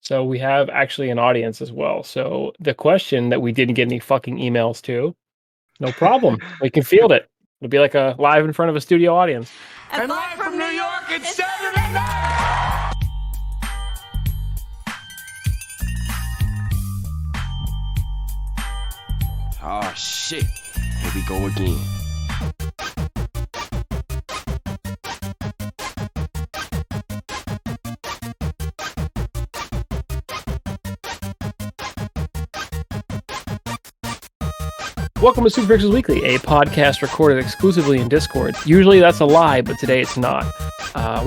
So we have actually an audience as well. So the question that we didn't get any fucking emails to, no problem. We can field it. It'll be like a live in front of a studio audience. And live from New York, it's Saturday night! Oh shit, here we go again. Welcome to Super Pixels Weekly, a podcast recorded exclusively in Discord. Usually that's a lie, but today it's not.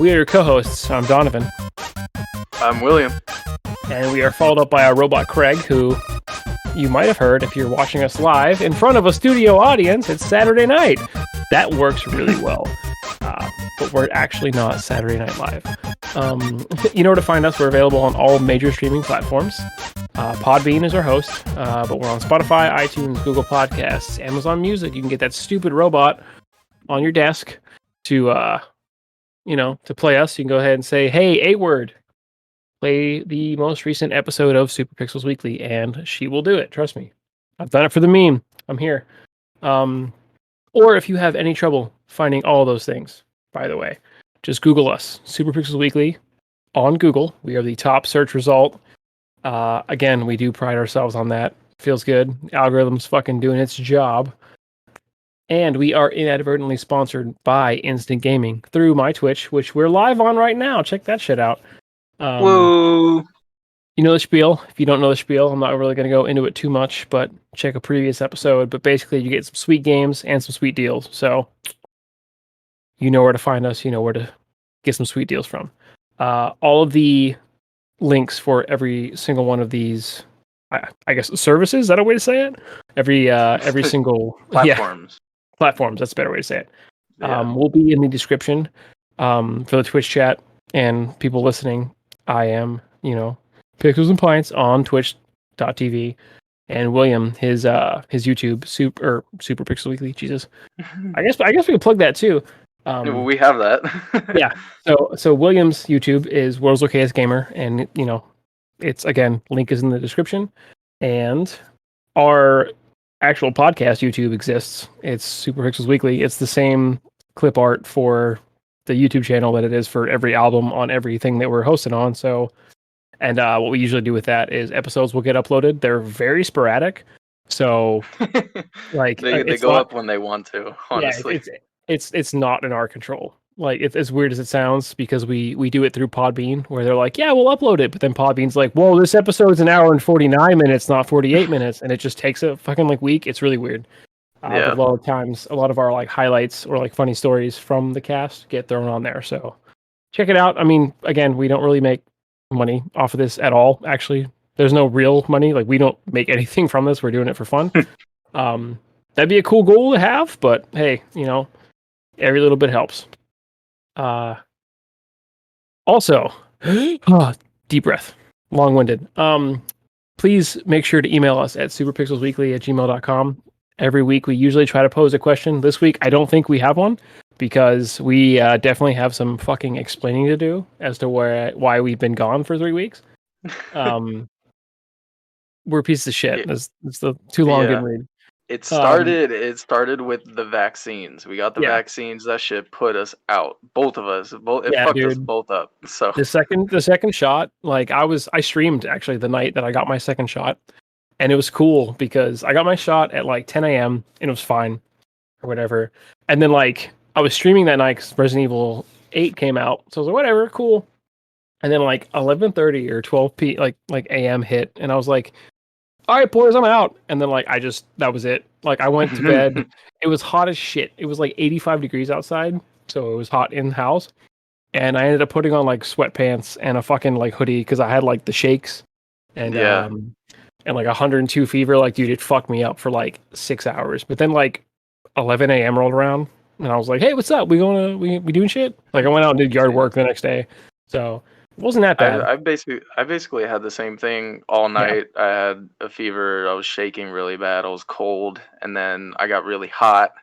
We are your co-hosts. I'm Donavin. I'm William. And we are followed up by our robot Craig, who you might have heard if you're watching us live in front of a studio audience. It's Saturday night. That works really well. But we're actually not Saturday Night Live. You know where to find us. We're available on all major streaming platforms. Podbean is our host, but we're on Spotify, iTunes, Google Podcasts, Amazon Music. You can get that stupid robot on your desk to play us. You can go ahead and say, "Hey, A-word, play the most recent episode of Super Pixels Weekly," and she will do it. Trust me. I've done it for the meme. I'm here. Or if you have any trouble finding all those things, by the way, just Google us, Super Pixels Weekly, on Google. We are the top search result. Again, we do pride ourselves on that. Feels good. The algorithm's fucking doing its job. And we are inadvertently sponsored by Instant Gaming through my Twitch, which we're live on right now. Check that shit out. Whoa! You know the spiel. If you don't know the spiel, I'm not really going to go into it too much, but check a previous episode. But basically, you get some sweet games and some sweet deals. So you know where to find us. You know where to get some sweet deals from. All of the links for every single one of these, I guess, services. Is that a way to say it? Every single Platforms. Yeah, platforms. That's a better way to say it. Yeah. Will be in the description for the Twitch chat and people listening. I am, Pixels and Pints on twitch.tv, and William, his YouTube, Super Pixel Weekly. Jesus, I guess we could plug that too. We have that. Yeah. So William's YouTube is World's Okayest Gamer, and it's, again, link is in the description. And our actual podcast YouTube exists. It's Super Pixels Weekly. It's the same clip art for the YouTube channel that it is for every album on everything that we're hosted on. So, and what we usually do with that is episodes will get uploaded. They're very sporadic. So, like, they go up when they want to. Honestly, yeah, it's not in our control. Like, it's as weird as it sounds, because we do it through Podbean, where they're like, yeah, we'll upload it, but then Podbean's like, whoa, this episode's an hour and 49 minutes, not 48 minutes, and it just takes a fucking week. It's really weird. Yeah. But a lot of times, a lot of our highlights or funny stories from the cast get thrown on there. So check it out. I mean, again, we don't really make money off of this at all. Actually, there's no real money. We don't make anything from this. We're doing it for fun. That'd be a cool goal to have, but hey, every little bit helps. Also, deep breath, long-winded. Please make sure to email us at superpixelsweekly@gmail.com. Every week, we usually try to pose a question. This week, I don't think we have one, because we definitely have some fucking explaining to do as to why we've been gone for 3 weeks. We're pieces of shit. It's the too long didn't read. It started with the vaccines. We got the vaccines. That shit put us out. Both of us. It fucked us both up. So the second shot, I streamed actually the night that I got my second shot, and it was cool because I got my shot at 10 a.m. and it was fine or whatever. And then I was streaming that night because Resident Evil 8 came out, so I was like, whatever, cool. And then 11:30 or 12 a.m. hit, and I was like, all right, boys, I'm out. And then that was it. I went to bed. It was hot as shit. It was 85 degrees outside, so it was hot in the house. And I ended up putting on sweatpants and a fucking hoodie because I had the shakes and 102 fever. Dude, it fucked me up for 6 hours. But then 11 a.m. rolled around, and I was like, hey, what's up? We doing shit? I went out and did yard work the next day. So it wasn't that bad. I basically had the same thing all night. Yeah. I had a fever. I was shaking really bad. I was cold, and then I got really hot.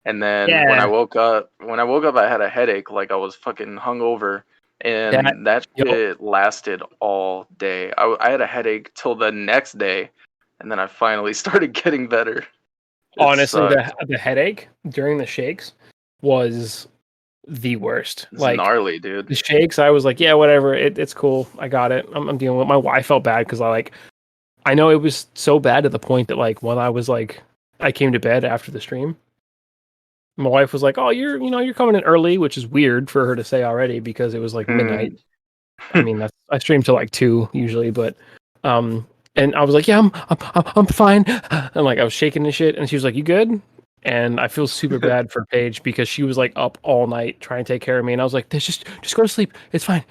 And then when I woke up, I had a headache. I was fucking hungover. and that Yep. shit lasted all day. I had a headache till the next day, and then I finally started getting better. Honestly, the headache during the shakes was the worst. It's Like gnarly, dude. the shakes, I was like, yeah, whatever, it's cool, I got it. I'm dealing with it. My wife felt bad because I know it was so bad to the point that like when I came to bed after the stream, my wife was like, "Oh, you're coming in early," which is weird for her to say already because it was like midnight. I mean, I stream till like 2 usually, but and I was like, "Yeah, I'm fine," and like I was shaking and shit, and she was like, "You good?" And I feel super bad for Paige because she was like up all night trying to take care of me, and I was like, Just go to sleep. It's fine."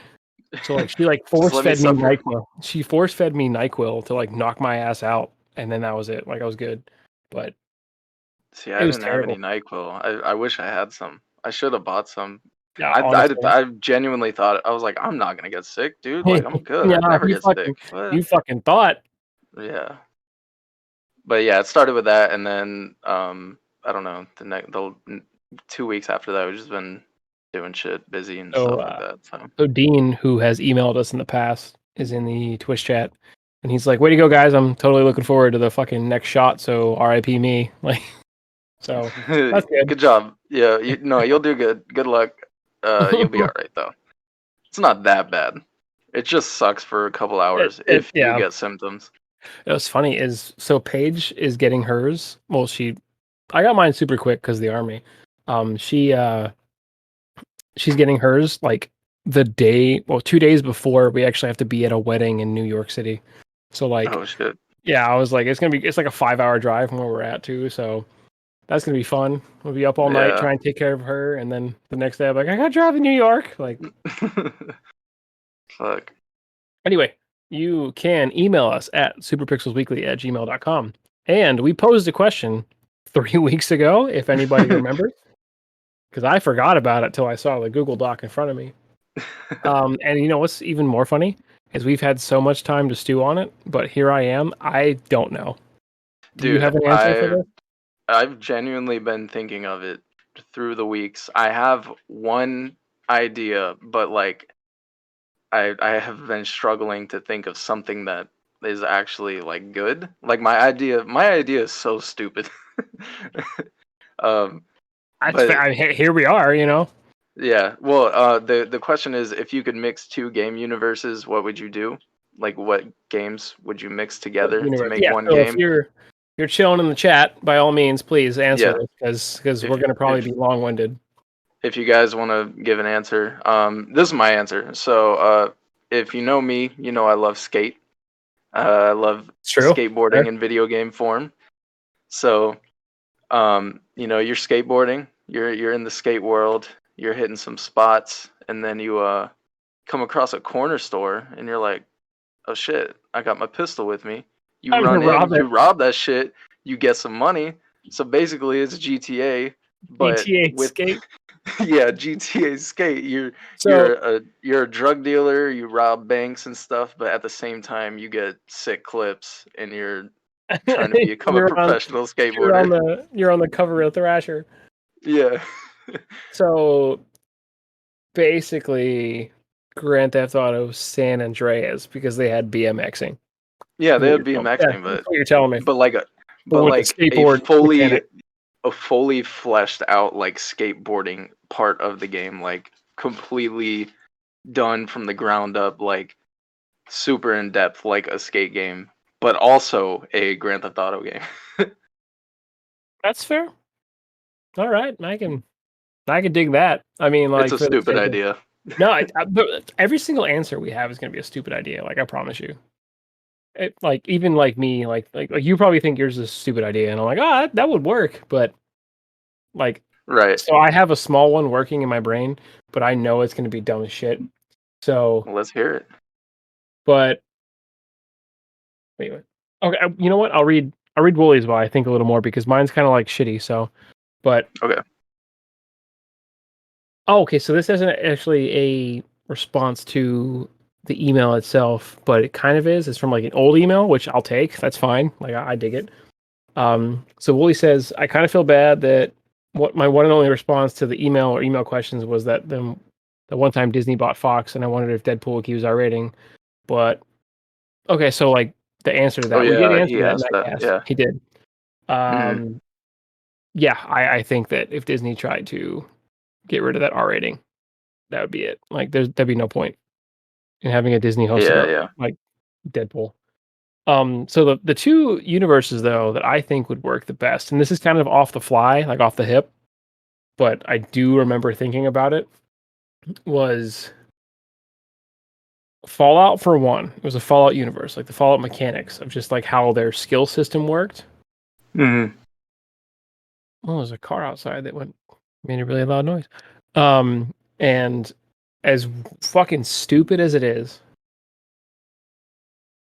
So like she like Just force let me fed me suffer. NyQuil. She force fed me NyQuil to like knock my ass out, and then that was it. Like I was good, but See, it I was didn't have any terrible. NyQuil. I wish I had some. I should have bought some. Yeah, honestly. I genuinely thought I was like, I'm not gonna get sick, dude. Like I'm good. I Yeah, never get sick. What? you fucking thought. Yeah. But yeah, it started with that, and then I don't know. The 2 weeks after that, we've just been doing shit, busy and So stuff like that. So so Dean, who has emailed us in the past, is in the Twitch chat, and he's like, "Way to go, guys! I'm totally looking forward to the fucking next shot." So R.I.P. me. Like, so that's good. good job. Yeah, no, you'll do good. Good luck. You'll be all right though. It's not that bad. It just sucks for a couple hours if you Yeah. get symptoms. What's funny is so Paige is getting hers. Well, I got mine super quick because the army. She's getting hers like the day, well, 2 days before we actually have to be at a wedding in New York City. So like, Oh shit. yeah, I was like, it's like a 5 hour drive from where we're at too. So that's gonna be fun. We'll be up all night Yeah. trying to take care of her, and then the next day I'm like, I gotta drive to New York. Like, Fuck. anyway, you can email us at superpixelsweekly@gmail.com. And we posed a question 3 weeks ago, if anybody remembers, because I forgot about it till I saw the Google Doc in front of me. And you know what's even more funny is we've had so much time to stew on it, but here I am. I don't know. Do you Dude, have an answer for this? I've genuinely been thinking of it through the weeks. I have one idea, but like I have been struggling to think of something that is actually like good. Like my idea is so stupid. um That's but here we are, you know. yeah, well, the question is, if you could mix two game universes, what would you do? Like, what games would you mix together to Universe. make Yeah. one So if game? you're chilling in the chat, by all means, please answer Yeah, this because if we're gonna probably if be long winded. if you guys want to give an answer, this is my answer. So, if you know me, you know I love skate. I love It's true. skateboarding Fair. in video game form. So, you're skateboarding, you're in the skate world, you're hitting some spots, and then you come across a corner store, and you're like, oh shit, I got my pistol with me. You I'm gonna run in, rob you it. rob that shit, you get some money. So basically, it's GTA, but GTA with skate. yeah, GTA skate. So You're a drug dealer. You rob banks and stuff, but at the same time, you get sick clips, and you're trying to become a you're on professional skateboarder. you're on the cover of Thrasher. Yeah. So basically, Grand Theft Auto San Andreas because they had BMXing. Yeah, they What had you're telling- Yeah, BMXing, that's what you're telling me. but like a But but with the like skateboard mechanic. a fully fleshed out like skateboarding part of the game, like completely done from the ground up, like super in depth, like a skate game, but also a Grand Theft Auto game. That's fair. All right, I can dig that. I mean, It's like a for the stupid sake of idea. no, but every single answer we have is going to be a stupid idea. Like I promise you. Like even like me, like you probably think yours is a stupid idea, and I'm like, that would work. But like, Right. so I have a small one working in my brain, but I know it's going to be dumb as shit. So, Well, let's hear it. but wait. Okay, you know what? I'll read Wooly's while I think a little more because mine's kind of like shitty. So, but Okay. oh, okay. So this isn't actually a response to the email itself, but it kind of is. It's from like an old email, which I'll take. That's fine. Like I dig it. So Wooly says, I kind of feel bad that what my one and only response to the email or email questions was that them the one time Disney bought Fox, and I wondered if Deadpool would keep his R rating. But okay, so like the answer to Oh that, we did yeah, answer he that in asked that that. cast. Yeah. He did. Hmm. Yeah, I think that if Disney tried to get rid of that R rating, that would be it. Like, there'd be no point in having a Disney hosted Yeah, up yeah. like Deadpool. So the two universes though that I think would work the best, and this is kind of off the fly, like off the hip, but I do remember thinking about it, was Fallout for one. It was a Fallout universe, like the Fallout mechanics of just like how their skill system worked. Hmm. Oh, there's a car outside that made a really loud noise. And as fucking stupid as it is,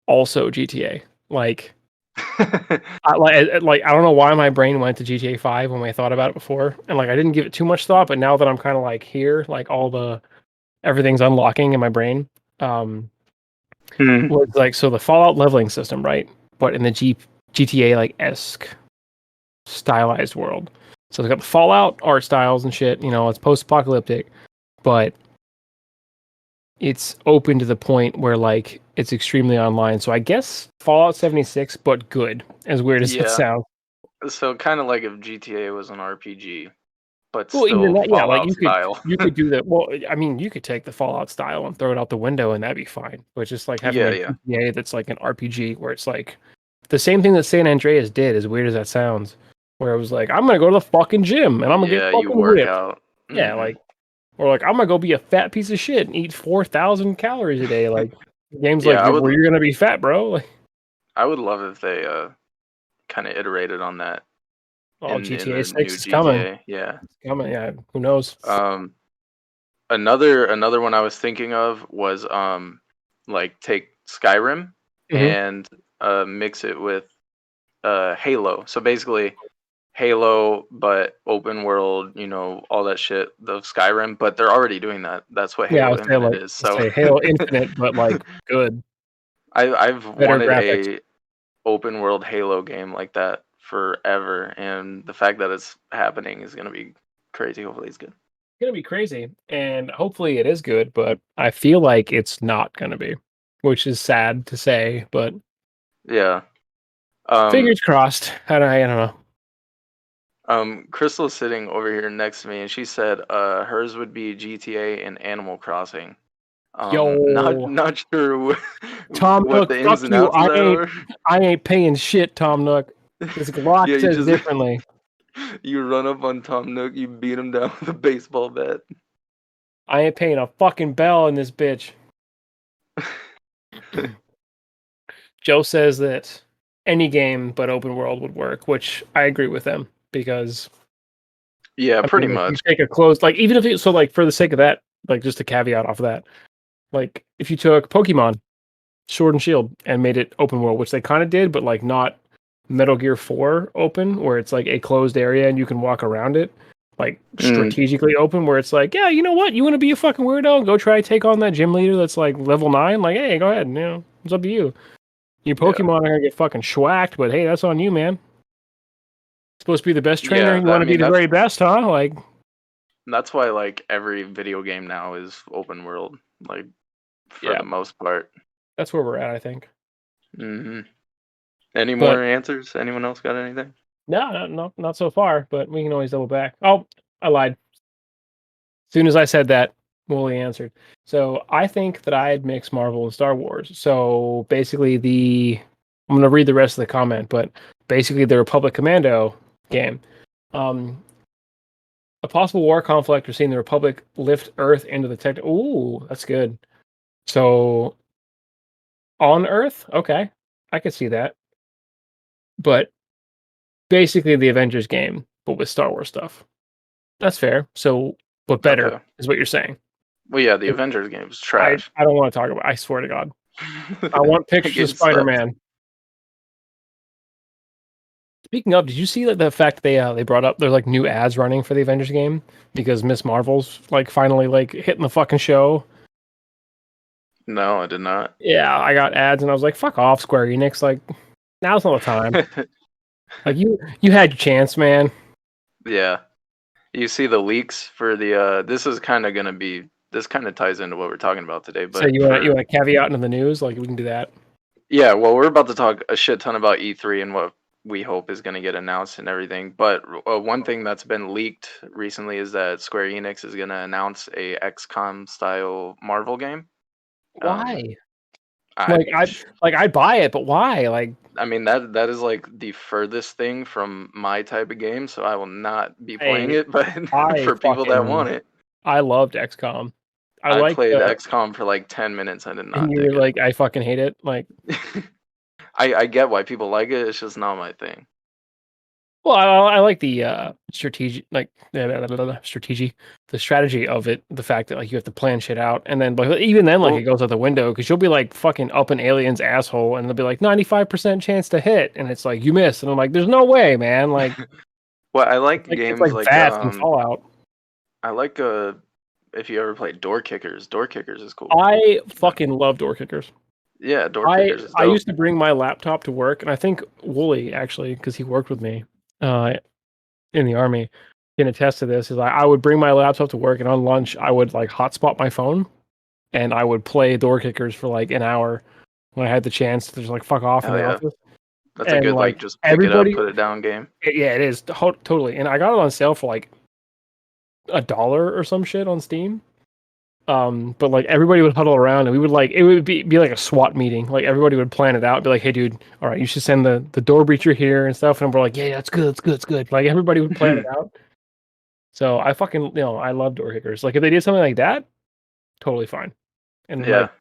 also GTA. Like I don't know why my brain went to GTA 5 when I thought about it before, and like I didn't give it too much thought, but now that I'm kind of like here, like everything's unlocking in my brain. Um, Hmm. was like so the Fallout leveling system, right? But in the GTA like esque stylized world. So they got the Fallout art styles and shit. It's post-apocalyptic, but it's open to the point where like it's extremely online. So I guess Fallout 76, but good. As weird as that Yeah. sounds. So kind of like if GTA was an RPG, but Well, even still that, yeah, like Fallout style. you could do that. Well, I mean, you could take the Fallout style and throw it out the window, and that'd be fine. But just like having Yeah, a yeah. GTA that's like an RPG, where it's like the same thing that San Andreas did, as weird as that sounds, where it was like, I'm gonna go to the fucking gym and I'm gonna get Yeah, you fucking work ripped. out. Yeah, Hmm. like, or like I'm gonna go be a fat piece of shit and eat 4,000 calories a day. Like, games like Yeah, where you're gonna be fat, bro. Like, I would love if they kind of iterated on that oh, in GTA the 6 new is coming. GTA. Yeah. It's coming. Yeah, who knows? Um, another one I was thinking of was like take Skyrim Hmm. and mix it with Halo. So basically Halo, but open world, all that shit, the Skyrim, but they're already doing that. That's what Yeah, Halo Infinite is. I'll So say Halo Infinite, but like good, I've better wanted graphics. a open world Halo game like that forever, and the fact that it's happening is gonna be crazy. Hopefully it's good. Gonna be crazy, and hopefully it is good, but I feel like it's not gonna be, which is sad to say, but Yeah. Um fingers crossed. I don't know. Crystal's sitting over here next to me and she said hers would be GTA and Animal Crossing. Not Yo, not sure Tom what Nook, the ins fuck and you. outs of that are. I ain't paying shit, Tom Nook. This Glock Yeah, you says just differently. you run up on Tom Nook, you beat him down with a baseball bat. I ain't paying a fucking bell in this bitch. Joe says that any game but open world would work, which I agree with them because Yeah, I pretty mean, if you much. take a closed, like even if it, so, like for the sake of that, like just a caveat off of that, like if you took Pokemon Sword and Shield and made it open world, which they kind of did, but like not Metal Gear 4 open, where it's like a closed area and you can walk around it, like Mm, strategically open, where it's like, yeah, you know what, you want to be a fucking weirdo, go try to take on that gym leader that's like level 9, like, hey, go ahead, it's up to you. Your yeah. Pokemon are gonna get fucking schwacked, but hey, that's on you, man. Supposed to be the best trainer, Yeah, you want I to be mean the very best, huh? Like, that's why like every video game now is open world, like for yeah, the most part. that's where we're at, I think. Hmm. Any But more answers? Anyone else got anything? no, not so far. But we can always double back. Oh, I lied. As soon as I said that, Wooly answered. So I think that I'd mix Marvel and Star Wars. So basically, I'm going to read the rest of the comment, but basically, the Republic Commando game. Um, a possible war conflict or seeing the Republic lift Earth into the tech. Ooh, that's good. So on Earth, okay, I could see that. But basically, the Avengers game, but with Star Wars stuff. That's fair. So, but better Okay. is what you're saying. Well, yeah, the Avengers game was I trash. I don't want to talk about. I swear to God, I want That pictures of game sucked. Spider-Man. Speaking of, did you see that the fact they brought up there's like new ads running for the Avengers game because Miss Marvel's like finally like hitting the fucking show? No, I did not. Yeah, I got ads and I was like, fuck off, Square Enix. Like, now's not the time. Like you had your chance, man. Yeah. You see the leaks for the this is kind of gonna be this kind of ties into what we're talking about today. But So you want to caveat into the news? Like we can do that. Yeah, well, we're about to talk a shit ton about E3 and what we hope is going to get announced and everything. But one thing that's been leaked recently is that Square Enix is going to announce a XCOM style Marvel game. Why? I, I'd buy it, but why? Like, I mean that is like the furthest thing from my type of game, so I will not be playing it. But for people that want it, I loved XCOM. I played XCOM for like 10 minutes. I did not. And you were like, I fucking hate it. Like, I get why people like it. It's just not my thing. Well, I like the strategy, the strategy of it. The fact that like you have to plan shit out, and then like even then, like it goes out the window because you'll be like fucking up an alien's asshole, and they'll be like 95% chance to hit, and it's like you miss, and I'm like, there's no way, man. Like, well, I like games like Fast and Fallout. I like if you ever played Door Kickers. Door Kickers is cool. I fucking love Door Kickers. Yeah, Door Kickers is dope. I used to bring my laptop to work, and I think Wooly actually, because he worked with me. In the army, can attest to this. Is I would bring my laptop to work, and on lunch I would like hotspot my phone, and I would play Door Kickers for like an hour when I had the chance to just like fuck off in the office. That's a good like just pick it up, put it down game. Yeah, it is totally. And I got it on sale for like $1 or some shit on Steam. But like everybody would huddle around, and we would like it would be like a SWAT meeting. Like everybody would plan it out, be like, "Hey, dude, all right, you should send the door breacher here and stuff." And we're like, "Yeah, that's good, it's good." Like everybody would plan it out. So I fucking I love Door Kickers. Like if they did something like that, totally fine. And like,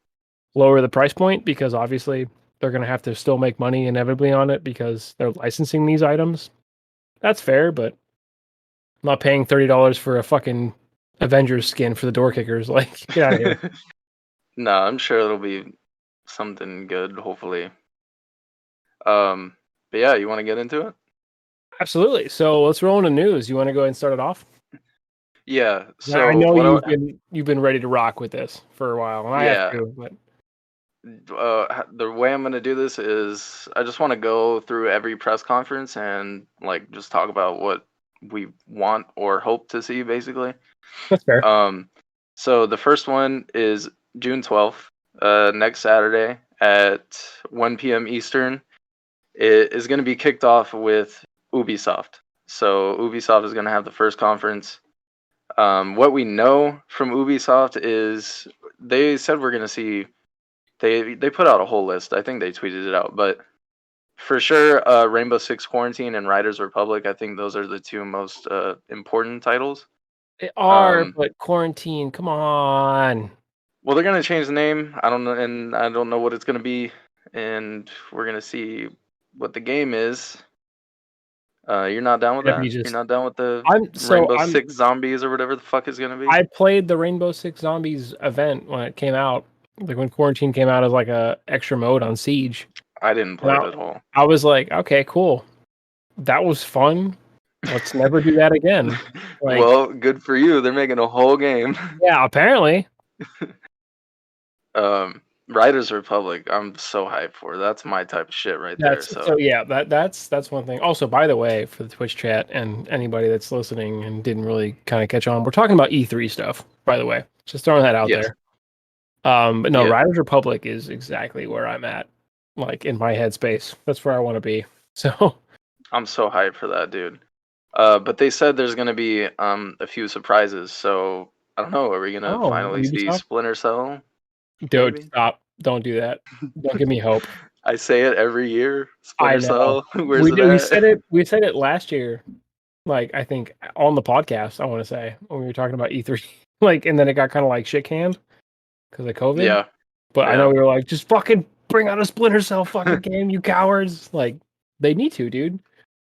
lower the price point because obviously they're gonna have to still make money inevitably on it because they're licensing these items. That's fair, but I'm not paying $30 for a fucking Avengers skin for the Door Kickers. Like, get out of here. No, I'm sure it'll be something good, hopefully. But yeah, you want to get into it? Absolutely. So let's roll into news. You want to go ahead and start it off? Yeah. So I know you've been ready to rock with this for a while, and I have to. But the way I'm gonna do this is I just want to go through every press conference and like just talk about what we want or hope to see, basically. That's fair. So the first one is June 12th, next Saturday at 1 p.m. Eastern. It is going to be kicked off with Ubisoft. So Ubisoft is going to have the first conference. What we know from Ubisoft is they said we're going to see. They put out a whole list. I think they tweeted it out, but for sure, Rainbow Six Quarantine and Riders Republic. I think those are the two most important titles. They are, but Quarantine, come on. Well, they're gonna change the name. I don't know, and I don't know what it's gonna be, and we're gonna see what the game is. You're not down with that? You're not down with the Rainbow Six Zombies or whatever the fuck is gonna be? I played the Rainbow Six Zombies event when it came out. Like when Quarantine came out as like a extra mode on Siege. I didn't play it at all. I was like, okay, cool. That was fun. Let's never do that again. Like, well, good for you. They're making a whole game. Yeah, apparently. Riders Republic, I'm so hyped for. That's my type of shit right there. So yeah, that's one thing. Also, by the way, for the Twitch chat and anybody that's listening and didn't really kind of catch on, we're talking about E3 stuff, by the way. Just throwing that out there. But no, Riders Republic is exactly where I'm at. Like in my headspace. That's where I want to be. So I'm so hyped for that, dude. But they said there's gonna be a few surprises, so I don't know. Are we gonna finally see Splinter Cell? Dude, maybe? Stop! Don't do that. Don't give me hope. I say it every year. Splinter Cell. Where's we said it last year. Like I think on the podcast, I want to say when we were talking about E3. Like, and then it got kind of like shit canned because of COVID. Yeah. But I know we were like, just fucking bring out a Splinter Cell fucking game, you cowards! Like they need to, dude.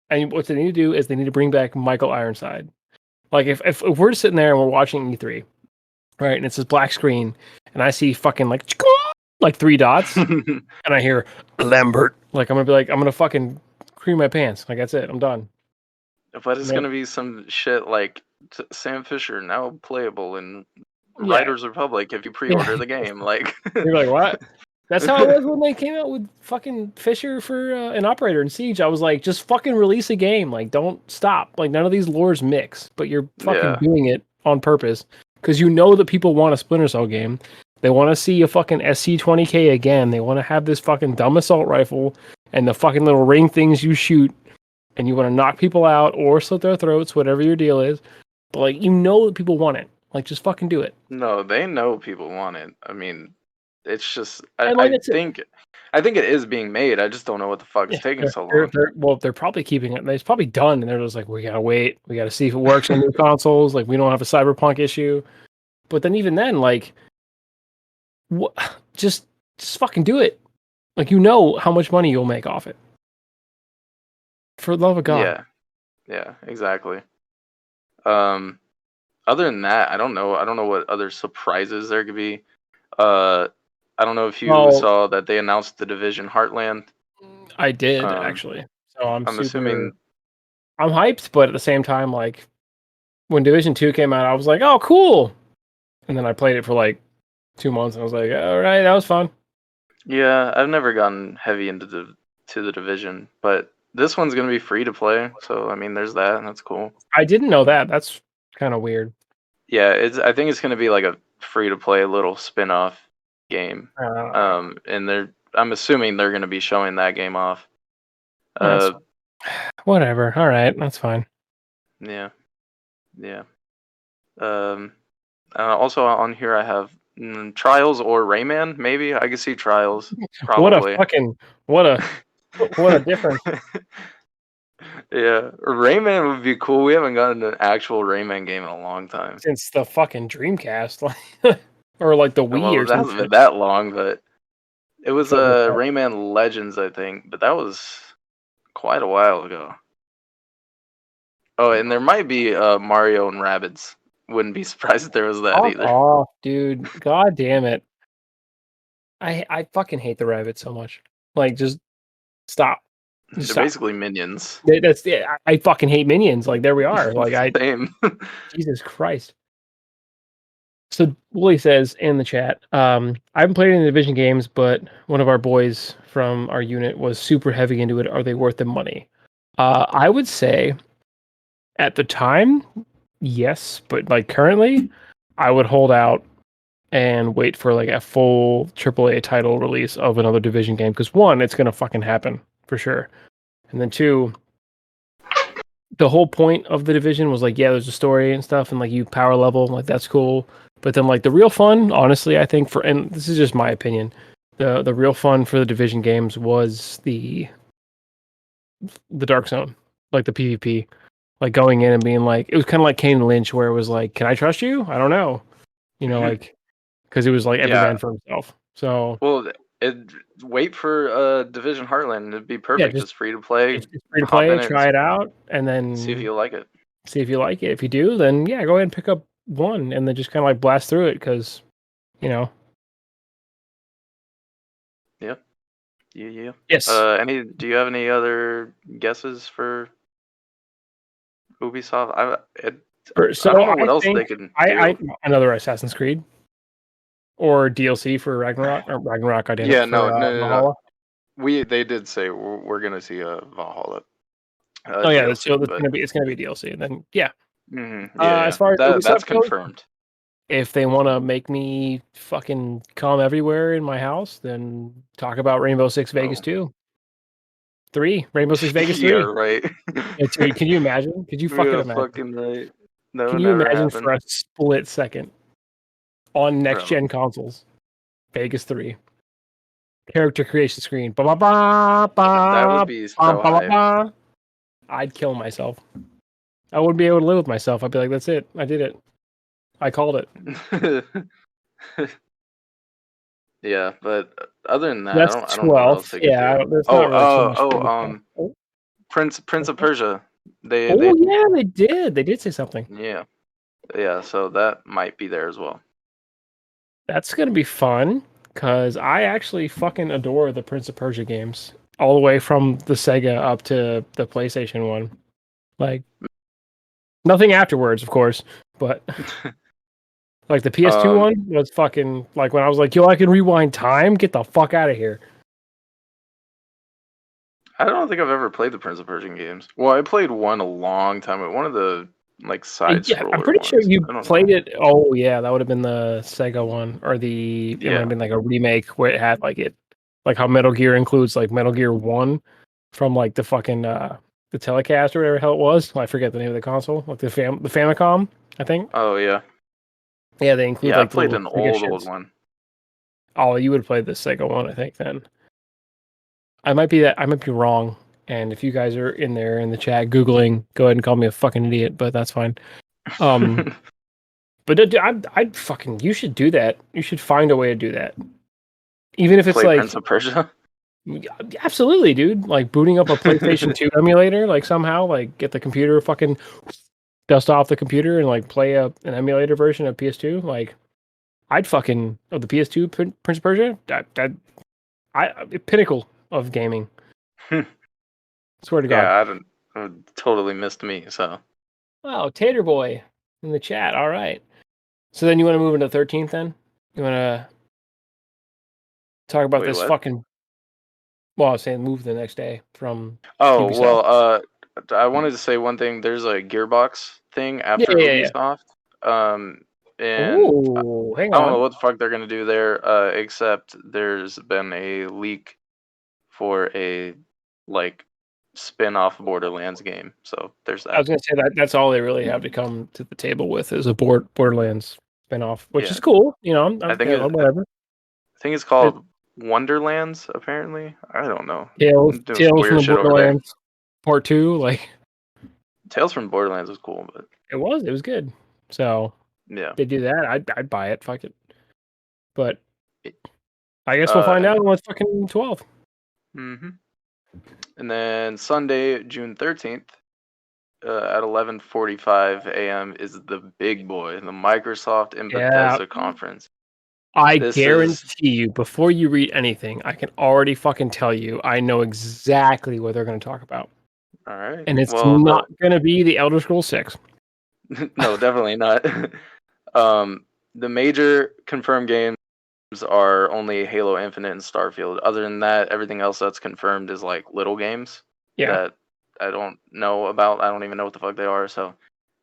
And what they need to do is they need to bring back Michael Ironside. Like if we're sitting there and we're watching E3, right, and it's this black screen, and I see fucking like 3 dots, and I hear Lambert, like I'm gonna fucking cream my pants. Like that's it, I'm done. But it's gonna be some shit like Sam Fisher now playable in Riders Republic if you pre-order the game. Like you're like, what? That's how it was when they came out with fucking Fisher for an operator in Siege. I was like, just fucking release a game. Like, don't stop. Like, none of these lores mix, but you're fucking doing it on purpose. because you know that people want a Splinter Cell game. They want to see a fucking SC-20K again. They want to have this fucking dumb assault rifle and the fucking little ring things you shoot, and you want to knock people out or slit their throats, whatever your deal is. But like, you know that people want it. Like, just fucking do it. No, they know people want it. I mean, it's just And like, I think it is being made. I just don't know what the fuck is taking so long. They're probably keeping it. It's probably done, and they're just like, we gotta wait. We gotta see if it works on new consoles. Like, we don't have a Cyberpunk issue. But then even then, like, what? Just fucking do it. Like, you know how much money you'll make off it. For the love of God. Yeah, exactly. Other than that, I don't know. I don't know what other surprises there could be. I don't know if you saw that they announced the Division Heartland. I did actually. So I'm assuming I'm hyped, but at the same time, like when Division 2 came out, I was like, oh, cool. And then I played it for like 2 months, and I was like, all right, that was fun. Yeah, I've never gotten heavy into the Division, but this one's gonna be free to play. So I mean, there's that, and that's cool. I didn't know that. That's kind of weird. Yeah, I think it's gonna be like a free to play little spin-off game. And I'm assuming they're gonna be showing that game off. Whatever. All right, that's fine. Yeah. Also on here I have Trials or Rayman. Maybe I could see Trials. Probably. What a difference. Yeah, Rayman would be cool. We haven't gotten an actual Rayman game in a long time. Since the fucking Dreamcast, like, or like the Wii or something. It hasn't been that long, but it was Rayman Legends, I think. But that was quite a while ago. Oh, and there might be Mario and Rabbids. Wouldn't be surprised if there was that either. Oh, dude. God damn it. I fucking hate the Rabbids so much. Like, just stop. They're basically minions. I fucking hate minions. Like, there we are. Like, Same. Jesus Christ. So Willie says in the chat, I haven't played any Division games, but one of our boys from our unit was super heavy into it. Are they worth the money? I would say at the time, yes, but like currently, I would hold out and wait for like a full AAA title release of another Division game, because one, it's gonna fucking happen for sure, and then two, the whole point of the Division was like, yeah, there's a story and stuff, and like you power level, like that's cool, but then like the real fun, honestly, I think and this is just my opinion, the real fun for the Division games was the Dark Zone, like the PvP. Like going in and being like, it was kind of like Kane and Lynch, where it was like, can I trust you? I don't know. You know, like, because it was like every man for himself. So, well, wait for Division Heartland. It'd be perfect. Yeah, just free to play. It's free to play, try it out, and then see if you like it. If you do, then yeah, go ahead and pick up one and then just kind of like blast through it, because, you know. Yeah. Yeah. Yes. Do you have any other guesses for Ubisoft? I don't know what else they can do. Another Assassin's Creed or DLC for Ragnarok, or Ragnarok identity. Yeah, no. They did say we're gonna see a Valhalla. DLC, so it's gonna be DLC, and then yeah. Mm-hmm. As far as that's confirmed. If they want to make me fucking come everywhere in my house, then talk about Rainbow Six Vegas 2. 3, Rainbow Six Vegas 3. Yeah, right. Can you imagine? Could you fucking imagine? Fucking right. No, can you imagine for a split second on next gen consoles? Vegas 3. Character creation screen. That would be so hype. I'd kill myself. I wouldn't be able to live with myself. I'd be like, that's it. I did it. I called it. Yeah, but other than that, that's I don't know what else they can do. Prince of Persia. They did. They did say something. Yeah. So that might be there as well. That's gonna be fun, because I actually fucking adore the Prince of Persia games, all the way from the Sega up to the PlayStation one. Like, nothing afterwards, of course, but. Like the PS2 one was fucking, like when I was like, yo, I can rewind time, get the fuck out of here. I don't think I've ever played the Prince of Persia games. Well, I played one a long time ago. One of the like side Yeah, I'm scroller pretty sure ones. you I don't played know. it. Oh yeah, that would have been the Sega one, or it might Yeah. have been like a remake where it had like how Metal Gear includes like Metal Gear 1 from like the fucking the Telecast or whatever the hell it was. I forget the name of the console, like the Famicom, I think. Oh yeah. Yeah, they include Yeah, I like the played little an Sega old shits. one. Oh, you would play the Sega one, I think then. I might be wrong. And if you guys are in there in the chat Googling, go ahead and call me a fucking idiot, but that's fine. But I'd fucking, you should do that. You should find a way to do that. Even if it's Play Prince like, of Persia. yeah, absolutely, dude. Like booting up a PlayStation 2 emulator, like somehow, like get the computer fucking dust off the computer and like play an emulator version of PS2. Like, I'd fucking, of the PS2 Prince of Persia, pinnacle of gaming. Swear to God. Yeah, I totally missed me. So Wow, Tater Boy in the chat. All right. So then you want to move into 13th then? You want to talk about wait, this what? fucking, well, I was saying move the next day from Oh Ubisoft. well, I wanted to say one thing. There's a Gearbox thing Yeah, after yeah, yeah. Ubisoft. And Ooh, hang I don't know on. what the fuck they're gonna do there. Except there's been a leak for a like spin-off Borderlands game. So there's I that. was gonna say that's all they really have to come to the table with is a Borderlands spinoff, which is Yeah, cool. You know, I think whatever. I think it's It, called Wonderlands. Apparently, I don't know. Tales, I'm doing some Tales from weird the shit over there. Borderlands Part 2, like Tales from Borderlands is cool, but it was good. So yeah. they do that, I'd buy it. Fuck it. But It- I guess we'll find and out on what's fucking 12. hmm and then Sunday, June 13th, at 11:45 a.m. is the big boy, the Microsoft and Yeah, Bethesda conference. I This is guarantee you, before you read anything, I can already fucking tell you I know exactly what they're going to talk about. all right. And it's Well, not going to be the Elder Scrolls 6. no, definitely not. The major confirmed games are only Halo Infinite and Starfield. Other than that, everything else that's confirmed is like little games Yeah. that I don't know about. I don't even know what the fuck they are. So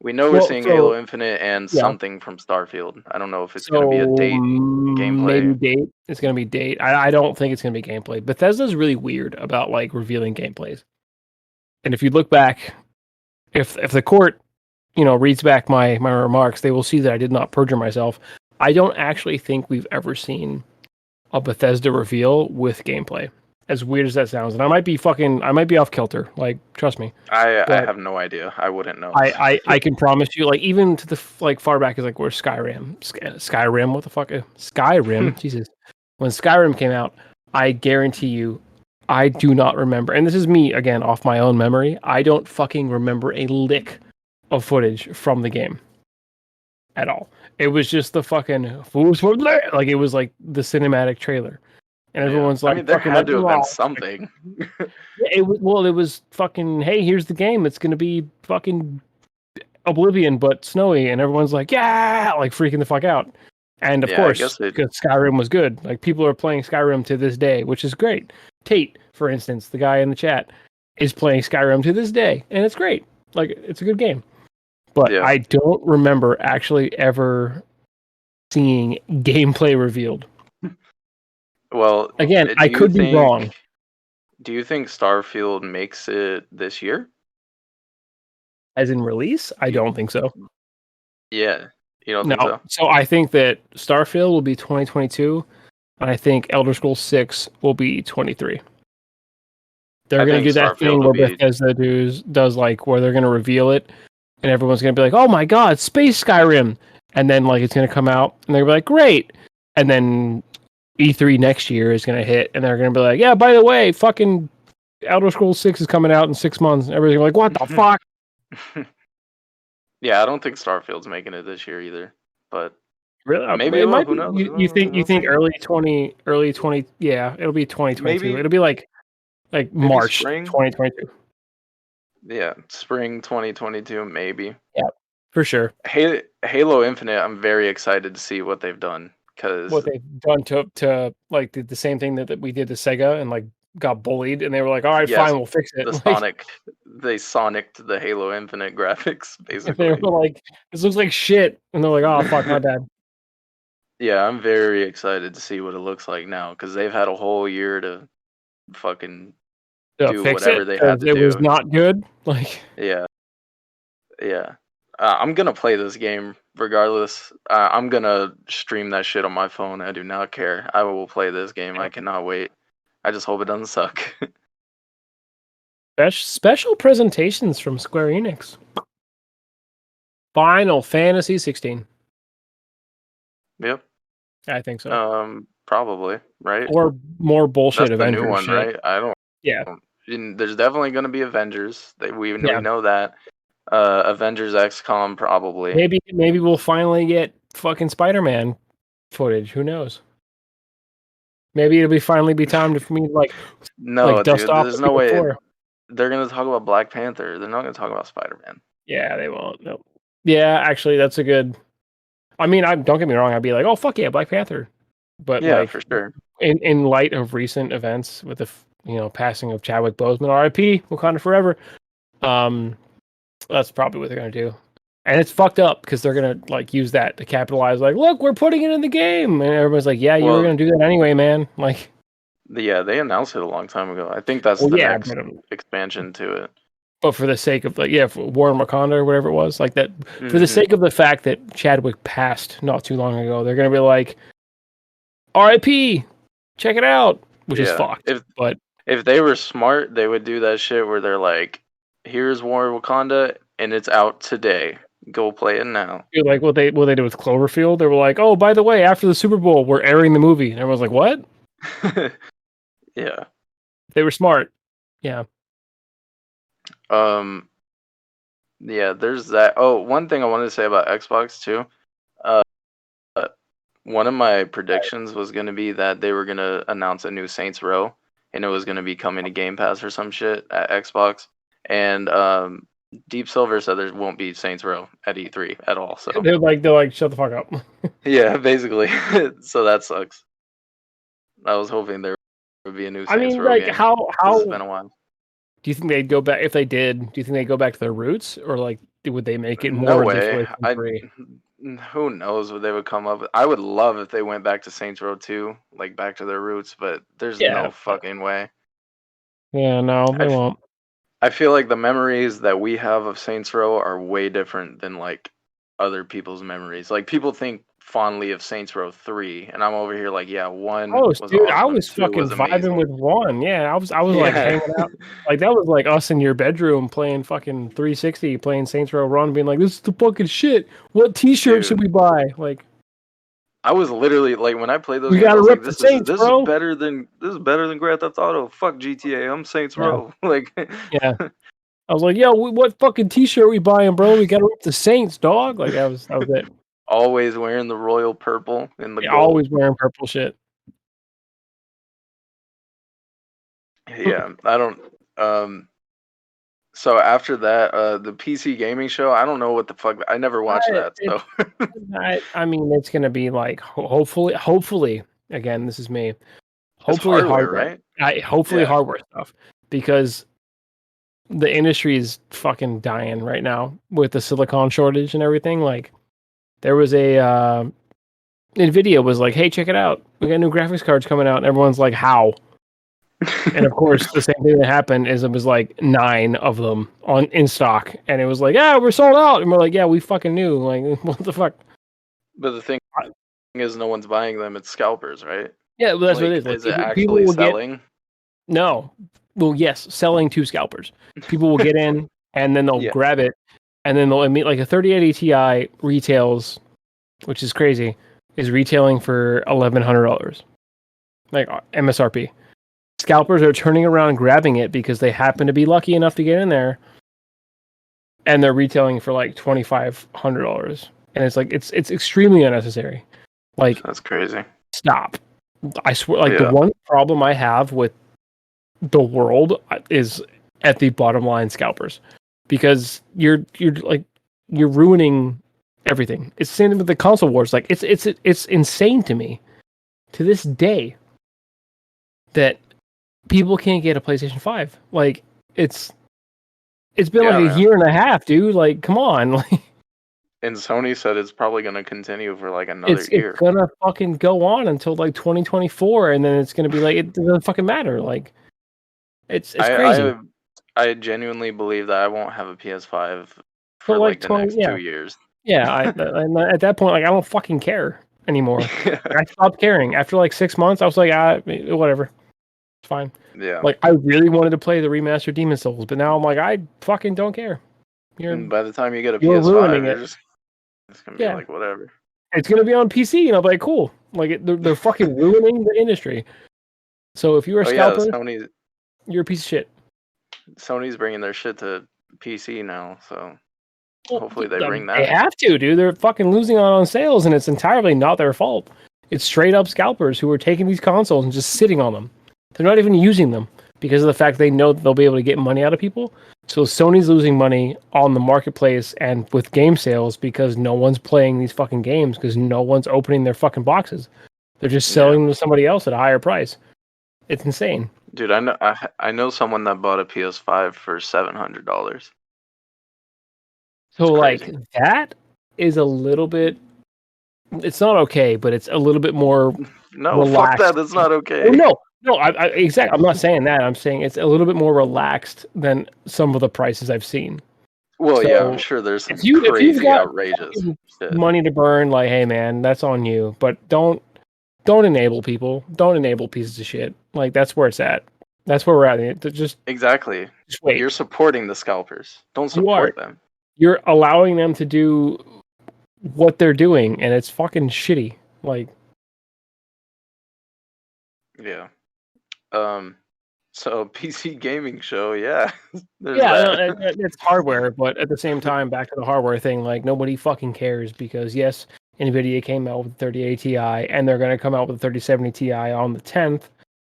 we know we're Well, seeing so Halo Infinite and yeah. something from Starfield. I don't know if it's going to be a So date maybe gameplay. date. It's going to be date. I don't think it's going to be gameplay. Bethesda's really weird about like revealing gameplays. And if you look back, if the court, reads back my remarks, they will see that I did not perjure myself. I don't actually think we've ever seen a Bethesda reveal with gameplay. As weird as that sounds, and I might be off kilter. Like, trust me. I But have no idea. I wouldn't know. I can promise you, like, even to the like far back as like where Skyrim, what the fuck, Skyrim, Jesus, when Skyrim came out, I guarantee you, I do not remember, and this is me again off my own memory. I don't fucking remember a lick of footage from the game at all. It was just the fucking like it was like the cinematic trailer, and Yeah. everyone's I like mean, there fucking had like, to have been "Wow." something. Yeah, it was fucking, hey, here's the game. It's gonna be fucking Oblivion, but snowy, and everyone's like, yeah, like freaking the fuck out. And of Yeah, I course, guess it. because Skyrim was good, like people are playing Skyrim to this day, which is great. Tate, for instance, the guy in the chat, is playing Skyrim to this day, and it's great. Like it's a good game. But Yeah. I don't remember actually ever seeing gameplay revealed. Well, Again, I could be wrong. Do you think Starfield makes it this year? As in release, I You- don't think so. Yeah. You don't No. think so? So I think that Starfield will be 2022, and I think Elder Scrolls 6 will be 23. They're I going to think do that Starfield thing will where be. Bethesda does like where they're going to reveal it, and everyone's going to be like, "Oh my god, Space Skyrim!" And then like it's going to come out, and they're going to be like, "Great!" And then E3 next year is going to hit, and they're going to be like, "Yeah, by the way, fucking Elder Scrolls 6 is coming out in 6 months." And everybody's gonna be like, "What the fuck?" Yeah, I don't think Starfield's making it this year either. But Really? maybe it It will. might Who be. knows? You We'll think see. early 20? Yeah, it'll be 2022. Maybe It'll be like maybe March spring. 2022. Yeah, spring 2022 maybe. Yeah, for sure. Halo Infinite, I'm very excited to see what they've done What because they've done to like the same thing that we did to Sega and like got bullied, and they were like, "All right, Yes, fine, we'll fix it." the Like, they Sonicked the Halo Infinite graphics, and they basically. were like, "This looks like shit," and they're like, "Oh fuck, my bad." Yeah, I'm very excited to see what it looks like now because they've had a whole year to fucking To do fix whatever it they have because to it was do. not good. Like, Yeah, yeah. I'm gonna play this game regardless. I'm gonna stream that shit on my phone. I do not care. I will play this game. I cannot wait. I just hope it doesn't suck. special presentations from Square Enix. Final Fantasy 16. Yep. I think so. Probably, right? Or more bullshit That's the new Avengers one, shit. right? I don't. Yeah. There's definitely gonna be Avengers. We Yeah. know that. Avengers XCOM probably. Maybe we'll finally get fucking Spider-Man footage. Who knows? Maybe it'll finally be time for me to No, dust dude. off There's the no way PS4. they're gonna talk about Black Panther. They're not gonna talk about Spider-Man. Yeah, they won't. No. Yeah, actually, that's a good. I mean, don't get me wrong. I'd be like, oh fuck yeah, Black Panther. But Yeah, for sure. in light of recent events with the passing of Chadwick Boseman, R.I.P. Wakanda forever. That's probably what they're gonna do, and it's fucked up because they're gonna use that to capitalize. Like, look, we're putting it in the game, and everyone's like, yeah, you were Well, gonna do that anyway, man. Like, yeah, they announced it a long time ago. I think that's well, the yeah, next expansion to it. but for the sake of for War in Wakanda or whatever it was, like that, for the Mhm. sake of the fact that Chadwick passed not too long ago, they're gonna be like, R.I.P. Check it out, which is fucked. But If they were smart, they would do that shit where they're like, "Here's War of Wakanda, and it's out today. Go play it now." like what they did with Cloverfield, they were like, oh, by the way, after the Super Bowl, we're airing the movie, and everyone's like, what? Yeah. They were smart. Yeah. Yeah, there's that. Oh, one thing I wanted to say about Xbox too. Uh, one of my predictions was going to be that they were going to announce a new Saints Row, and it was going to be coming to Game Pass or some shit at Xbox. And Deep Silver said there won't be Saints Row at E3 at all. So They're like, shut the fuck up. yeah, basically. So that sucks. I was hoping there would be a new I Saints mean, Row like, game. how It's been a while. do you think they'd go back? If they did, do you think they'd go back to their roots, or like would they make it No more way. ridiculous and free? Who knows what they would come up with. I would love if they went back to Saints Row 2, like back to their roots, but there's no fucking way. Yeah, no, they won't. I feel like the memories that we have of Saints Row are way different than like other people's memories. Like people think fondly of Saints Row 3, and I'm over here like, yeah, 1 Oh, was dude, I awesome, was 2 fucking was vibing amazing. with 1. Yeah, I was like hanging out. Like that was like us in your bedroom playing fucking 360, playing Saints Row Run, being like, "This is the fucking shit. What T-shirt should we buy?" Like, I was literally like, when I played those we games, I gotta was like, rip the Saints, this bro. is better than Grand Theft Auto. Fuck GTA. I'm Saints Yeah. Row. Like, Yeah. I was like, "Yo, what fucking T-shirt we buying, bro? We gotta rip the Saints, dog." Like that was it. always wearing the royal purple and the Yeah, gold. always wearing purple shit. Yeah, I don't. So after that, the PC gaming show, I don't know what the fuck. I never watched that. So I mean, it's gonna be like hopefully. Again, this is me. it's Hopefully hardware, hardware. right? Hopefully Yeah. hardware stuff, because the industry is fucking dying right now with the silicon shortage and everything. Like, there was a Nvidia was like, "Hey, check it out. We got new graphics cards coming out," and everyone's like, "How?" And of course, the same thing that happened is it was like 9 of them in stock, and it was like, "Yeah, we're sold out," and we're like, "Yeah, we fucking knew." Like, what the fuck? But the thing is, no one's buying them. It's scalpers, right? Yeah, well, that's what it is. Is Like, it people actually will selling? no. Well, yes, selling to scalpers. People will get in and then they'll Yeah. grab it, and then they'll meet like a 3080 Ti retails, which is crazy, is retailing for $1,100, like MSRP. Scalpers are turning around and grabbing it because they happen to be lucky enough to get in there, and they're retailing for like $2,500, and it's like it's extremely unnecessary. Like, That's crazy. stop. I swear, like the one problem I have with the world is at the bottom line scalpers, because you're ruining everything. It's the same thing with the console wars. Like, it's insane to me to this day that people can't get a PlayStation 5. Like, it's been Yeah, like a man. year and a half, dude. Like, come on. Like, And Sony said it's probably going to continue for like another it's year. gonna fucking go on until like 2024, and then it's gonna be like, it doesn't fucking matter. Like, it's crazy. I genuinely believe that I won't have a PS5 But for like like the 20, next yeah, 2 years. yeah. And at that point, like, I don't fucking care anymore. Like, I stopped caring after like 6 months. I was like, whatever, it's fine. Yeah. Like, I really wanted to play the remastered Demon Souls, but now I'm like, I fucking don't care. And by the time you get a You're PS5, ruining it. it's gonna be Yeah, like whatever. it's gonna be on PC, and I'm like, cool. Like, they're fucking ruining the industry. So if you're a Oh yeah, scalper, you're a piece of shit. Sony's bringing their shit to PC now, so Well, hopefully they bring they that. have to, dude. They're fucking losing out on sales, and it's entirely not their fault. It's straight up scalpers who are taking these consoles and just sitting on them. They're not even using them because of the fact they know that they'll be able to get money out of people. So Sony's losing money on the marketplace and with game sales because no one's playing these fucking games because no one's opening their fucking boxes. They're just selling them to somebody else at a higher price. It's insane. Dude, I know someone that bought a PS5 for $700. So like Crazy. that is a little bit. It's not okay, but it's a little bit more No, fuck that. relaxed. That's not Oh, okay. no, exactly. I'm not saying that. I'm saying it's a little bit more relaxed than some of the prices I've seen. Well, yeah, I'm So sure there's some if you've crazy, got outrageous shit. money to burn, like, hey man, that's on you. But don't enable people. Don't enable pieces of shit. Like, that's where it's at. That's where we're at. Just Exactly. wait. You're supporting the scalpers. Don't You are. support them. You're allowing them to do what they're doing, and it's fucking shitty. Like, Yeah. So PC gaming show, yeah. There's yeah, that. it's hardware, but at the same time, back to the hardware thing, like, nobody fucking cares because, yes, NVIDIA came out with the 3080 Ti, and they're going to come out with the 3070 Ti on the 10th,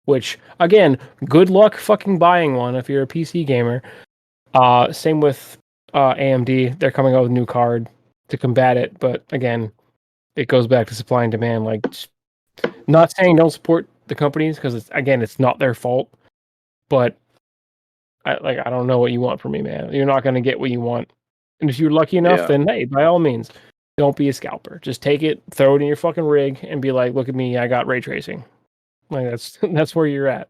which, again, good luck fucking buying one if you're a PC gamer. Same with AMD. They're coming out with a new card to combat it, but again, it goes back to supply and demand. Like, not saying don't support the companies because it's not their fault, but I don't know what you want from me, man. You're not going to get what you want, and if you're lucky enough, Yeah. then hey, by all means, don't be a scalper. Just take it, throw it in your fucking rig, and be like, look at me, I got ray tracing. Like, that's where you're at.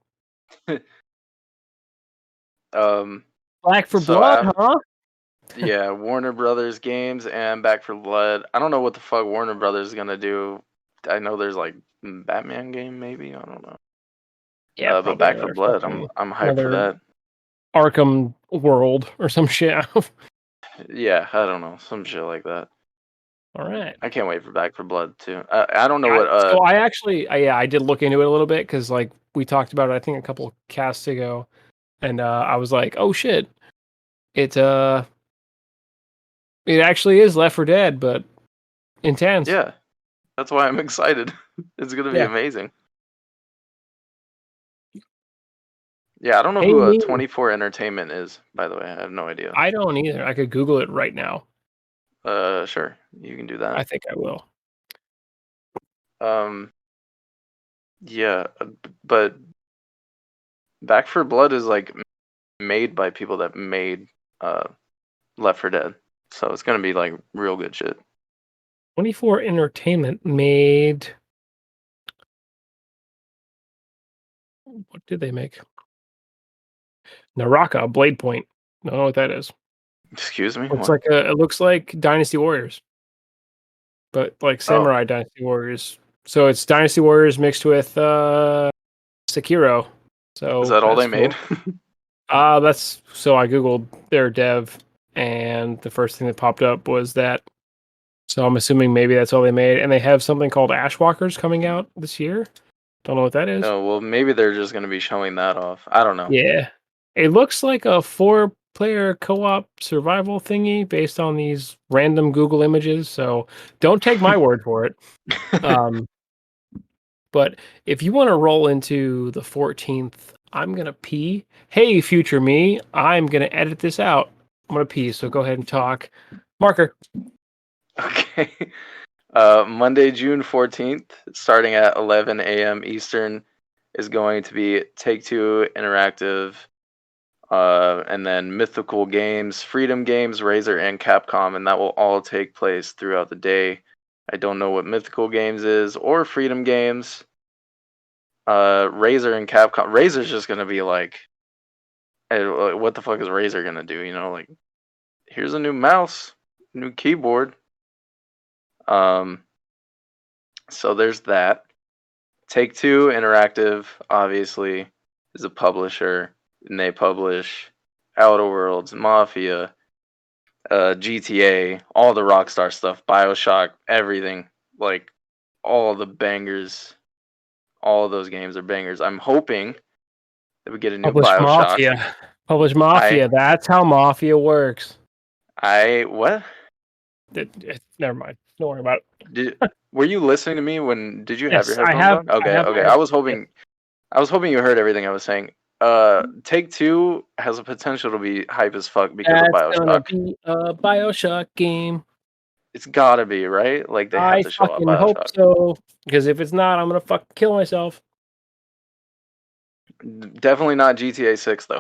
Black for So Blood, huh? yeah, Warner Brothers games and Back for Blood. I don't know what the fuck Warner Brothers is gonna do. I know there's like Batman game, maybe. I don't know. Yeah, But probably Back for Blood, I'm hyped for that. Arkham World or some shit. Yeah, I don't know, some shit like that. All right. I can't wait for Back for Blood too. I don't know what. So I actually, I did look into it a little bit because like we talked about it, I think a couple casts ago, and I was like, oh shit, it actually is Left 4 Dead, but intense. Yeah, that's why I'm excited. It's gonna be amazing. Yeah, I don't know who 24 Entertainment is, by the way. I have no idea. I don't either. I could Google it right now. Sure, you can do that. I think I will. Yeah, but Back for Blood is like made by people that made Left 4 Dead, so it's gonna be like real good shit. 24 Entertainment made. What did they make? Naraka Blade Point. I don't know what that is. Excuse me. It looks like Dynasty Warriors, but like Samurai Dynasty Warriors. So it's Dynasty Warriors mixed with Sekiro. So is that all they made? That's so I googled their dev, and the first thing that popped up was that. So I'm assuming maybe that's all they made, and they have something called Ashwalkers coming out this year. Don't know what that is. Oh well, maybe they're just gonna be showing that off. I don't know. Yeah, it looks like a 4-player co-op survival thingy based on these random Google images. So don't take my word for it. But if you want to roll into the 14th, I'm gonna pee. Hey, future me, I'm gonna edit this out. I'm gonna pee. So go ahead and talk. Marker. Okay. Monday, June 14th, starting at 11 a.m. Eastern, is going to be Take-Two Interactive, and then Mythical Games, Freedom Games, Razer, and Capcom, and that will all take place throughout the day. I don't know what Mythical Games is or Freedom Games. Razer and Capcom. Razer's just gonna be like, hey, what the fuck is Razer gonna do? You know, like, here's a new mouse, new keyboard. So there's that. Take-Two Interactive, obviously, is a publisher, and they publish Outer Worlds, Mafia, GTA, all the Rockstar stuff, BioShock, everything. Like, all the bangers. All of those games are bangers. I'm hoping that we get a new Publish BioShock. Mafia. Publish Mafia. That's how Mafia works. What? Never mind. Don't worry about it. Were you listening to me when? Did you have Yes, your I headphones have. on? Okay, okay. I was hoping you heard everything I was saying. Take-Two has a potential to be hype as fuck because of That's gonna BioShock. be a BioShock game. It's gotta be, right? Like, they have to show off fucking BioShock. hope so. Because if it's not, I'm gonna fucking kill myself. Definitely not GTA 6 though.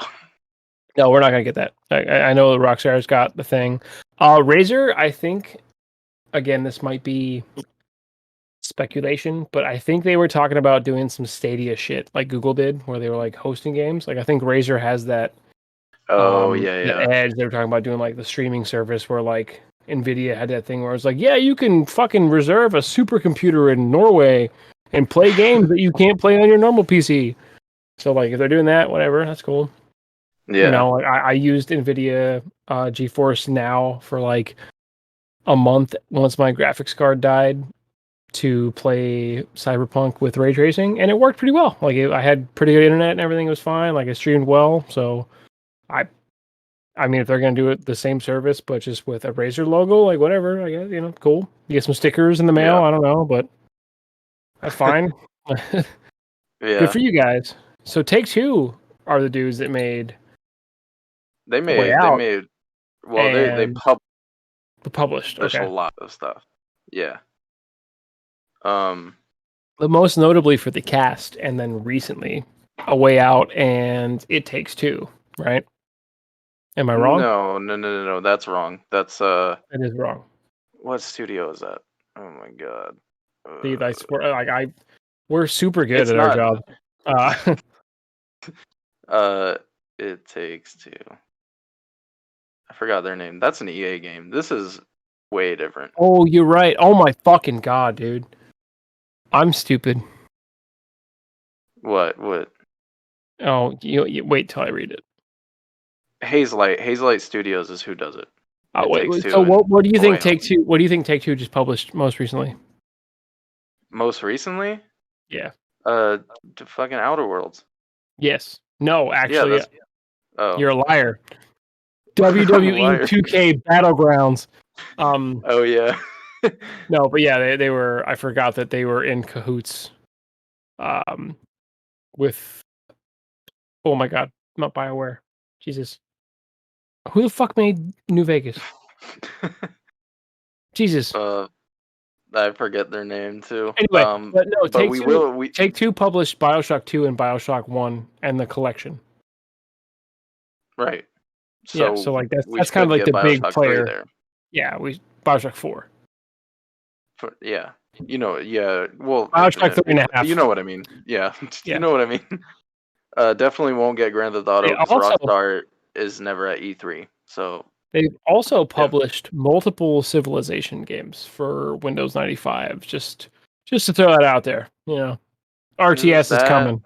No, we're not gonna get that. I know Rockstar's got the thing. Razer, I think. Again, this might be speculation, but I think they were talking about doing some Stadia shit like Google did, where they were like hosting games. Like I think Razer has that. Oh yeah, that yeah. edge. They were talking about doing like the streaming service where like Nvidia had that thing where it's like, yeah, you can fucking reserve a supercomputer in Norway and play games that you can't play on your normal PC. So like if they're doing that, whatever, that's cool. Yeah. You know, like, I used Nvidia GeForce Now for like a month once my graphics card died to play Cyberpunk with ray tracing, and it worked pretty well. Like I had pretty good internet and everything was fine. Like I streamed well, so I mean, if they're gonna do it the same service but just with a Razer logo, like whatever, I guess, you know, cool. You get some stickers in the mail. Yeah. I don't know, but that's fine. Yeah. Good for you guys. So Take-Two are the dudes that made. They Way made. Out Well, they and published. publish Okay. a lot of stuff. Yeah. But most notably for the cast, and then recently, A Way Out and It Takes Two, right? Am I wrong? No. That's wrong. That's It is wrong. what studio is that? Oh my god. Dude, I swear, like we're super good It's at our job. It Takes Two. I forgot their name. That's an EA game. This is way different. Oh, you're right. Oh my fucking god, dude. I'm stupid. What? Oh, you wait till I read it. Hazelight Studios is who does it. Wait, so what do you think Take-Two? What do you think Take-Two just published most recently? Most recently? Yeah. The fucking Outer Worlds. Yes. No, actually, oh. you're a liar. WWE 2K Battlegrounds. Oh yeah. No, but yeah, they were. I forgot that they were in cahoots. With. Oh my god, not BioWare. Jesus. Who the fuck made New Vegas? Jesus. I forget their name too. Anyway, but no, Take-Two Take-Two published BioShock 2 and BioShock 1 and the collection. Right. So, yeah, so like that's kind of like the big player there. Yeah, BioShock 4. Yeah. You know, yeah. Well, BioShock 3.5. You know what I mean. Yeah. You know what I mean. Definitely won't get Grand Theft Auto because Rockstar is never at E3. So they've also published multiple Civilization games for Windows 95. Just to throw that out there, you know, RTS is coming.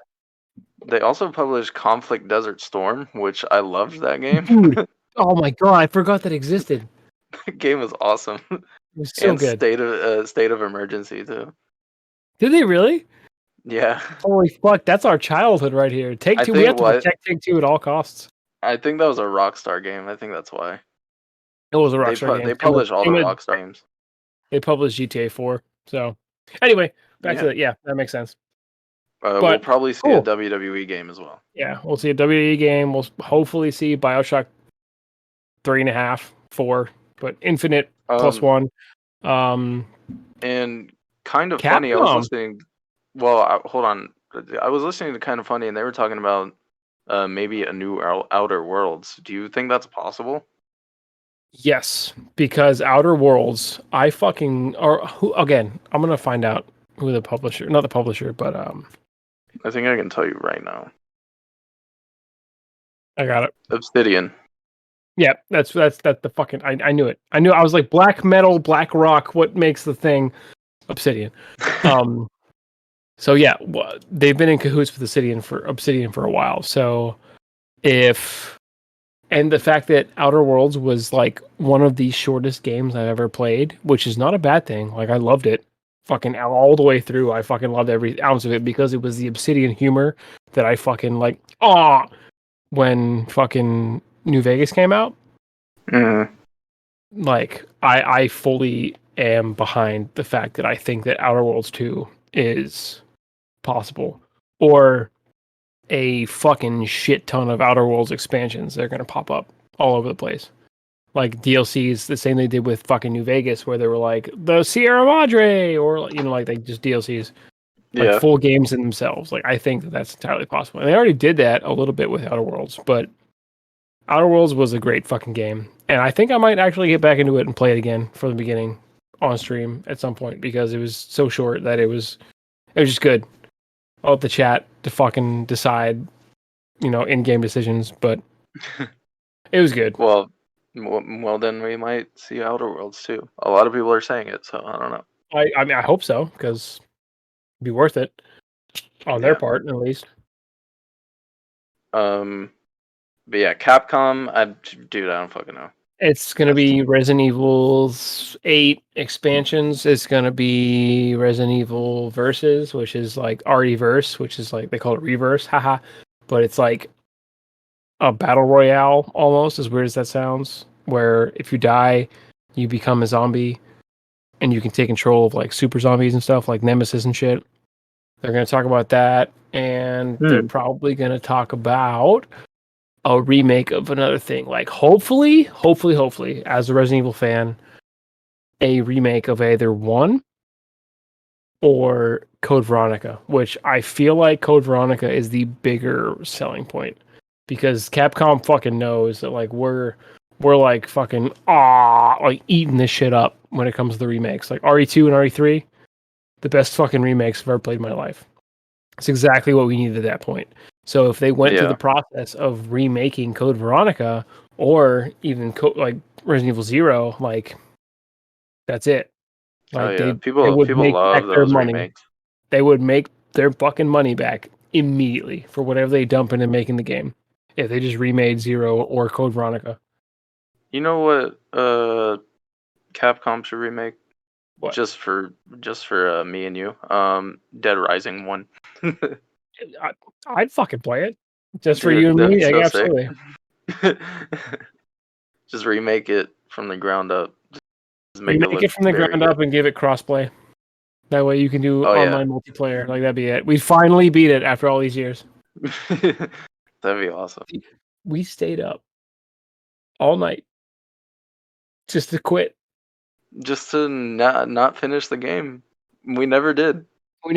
They also published Conflict Desert Storm, which I loved that game. Dude, oh my god, I forgot that existed. The game was awesome. It was so good. State of Emergency too. Did they really? Yeah. Holy fuck, that's our childhood right here. Take-Two, we have to protect Take-Two at all costs. I think that was a Rockstar game. I think that's why. It was a Rockstar game. They publish all the Rockstar games. They published GTA 4. So, anyway, back to that. Yeah, that makes sense. We'll probably see a WWE game as well. Yeah, we'll see a WWE game. We'll hopefully see BioShock 3.5, 4, but Infinite +1. And kind of funny, I was listening. Well, hold on. I was listening to Kind of Funny, and they were talking about maybe a new Outer Worlds. Do you think that's possible? Yes, because Outer Worlds, I fucking or who again? I'm gonna find out who the publisher, not the publisher, but I think I can tell you right now. I got it. Obsidian. Yeah, that's the fucking. I knew it. I knew. I was like black metal, black rock. What makes the thing Obsidian? So yeah, they've been in cahoots with Obsidian for a while. So and the fact that Outer Worlds was like one of the shortest games I've ever played, which is not a bad thing. Like I loved it, fucking all the way through. I fucking loved every ounce of it because it was the Obsidian humor that I fucking like. When fucking New Vegas came out, like I fully am behind the fact that I think that Outer Worlds 2 is possible, or a fucking shit ton of Outer Worlds expansions that are going to pop up all over the place. Like DLCs, the same they did with fucking New Vegas, where they were like the Sierra Madre, or like they just DLCs, like full games in themselves. Like I think that that's entirely possible, and they already did that a little bit with Outer Worlds, but Outer Worlds was a great fucking game, and I think I might actually get back into it and play it again from the beginning on stream at some point because it was so short that it was just good. I'll let the chat to fucking decide, in-game decisions, but it was good. Well, then we might see Outer Worlds too. A lot of people are saying it, so I don't know. I mean, I hope so because it'd be worth it on their part, at least. But yeah, Capcom, I don't fucking know. It's gonna be Resident Evil 8 expansions. It's gonna be Resident Evil Versus, which is like RE-verse, which is like they call it Reverse, haha. But it's like a battle royale almost, as weird as that sounds. Where if you die, you become a zombie, and you can take control of like super zombies and stuff, like Nemesis and shit. They're gonna talk about that, and they're probably gonna talk about a remake of another thing. Like hopefully, as a Resident Evil fan, a remake of either 1 or Code Veronica, which I feel like Code Veronica is the bigger selling point because Capcom fucking knows that like we're like fucking like eating this shit up when it comes to the remakes. Like RE2 and RE3, the best fucking remakes I've ever played in my life. It's exactly what we needed at that point. So if they went through the process of remaking Code Veronica or even like Resident Evil 0, like that's it. Like people would make love back their those money. remakes. They would make their fucking money back immediately for whatever they dump into making the game. If they just remade 0 or Code Veronica. You know what? Capcom should remake. What? Just for me and you. Dead Rising 1. I'd fucking play it just for you and me. So Yeah, absolutely. Just remake it from the ground up. Just make it from the ground up and give it crossplay. That way you can do online multiplayer. Like that'd be it. We finally beat it after all these years. That'd be awesome. We stayed up all night just to quit. Just to not finish the game. We never did. We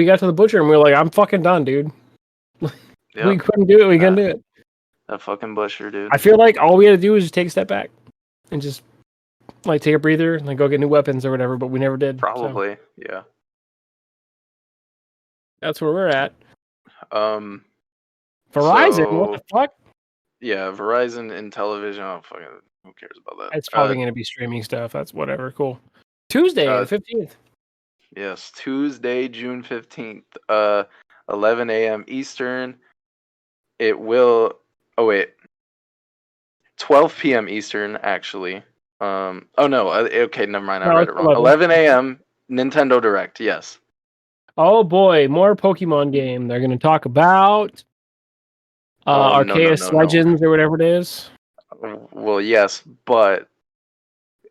got to the butcher and we were like, I'm fucking done, dude. We couldn't do it. We couldn't do it. That fucking butcher, dude. I feel like all we had to do was just take a step back and just like take a breather and like go get new weapons or whatever, but we never did. Probably, yeah. That's where we're at. Verizon, what the fuck? Yeah, Verizon and television. Oh, fucking, who cares about that? It's probably going to be streaming stuff. That's whatever. Cool. Tuesday, the 15th. Yes, Tuesday, June 15th, 11 a.m. Eastern. It will. Oh wait, 12 p.m. Eastern actually. Oh no. Okay, never mind. I read it wrong. 11 a.m. Nintendo Direct. Yes. Oh boy, more Pokemon game. They're going to talk about Arceus Legends or whatever it is. Well, yes, but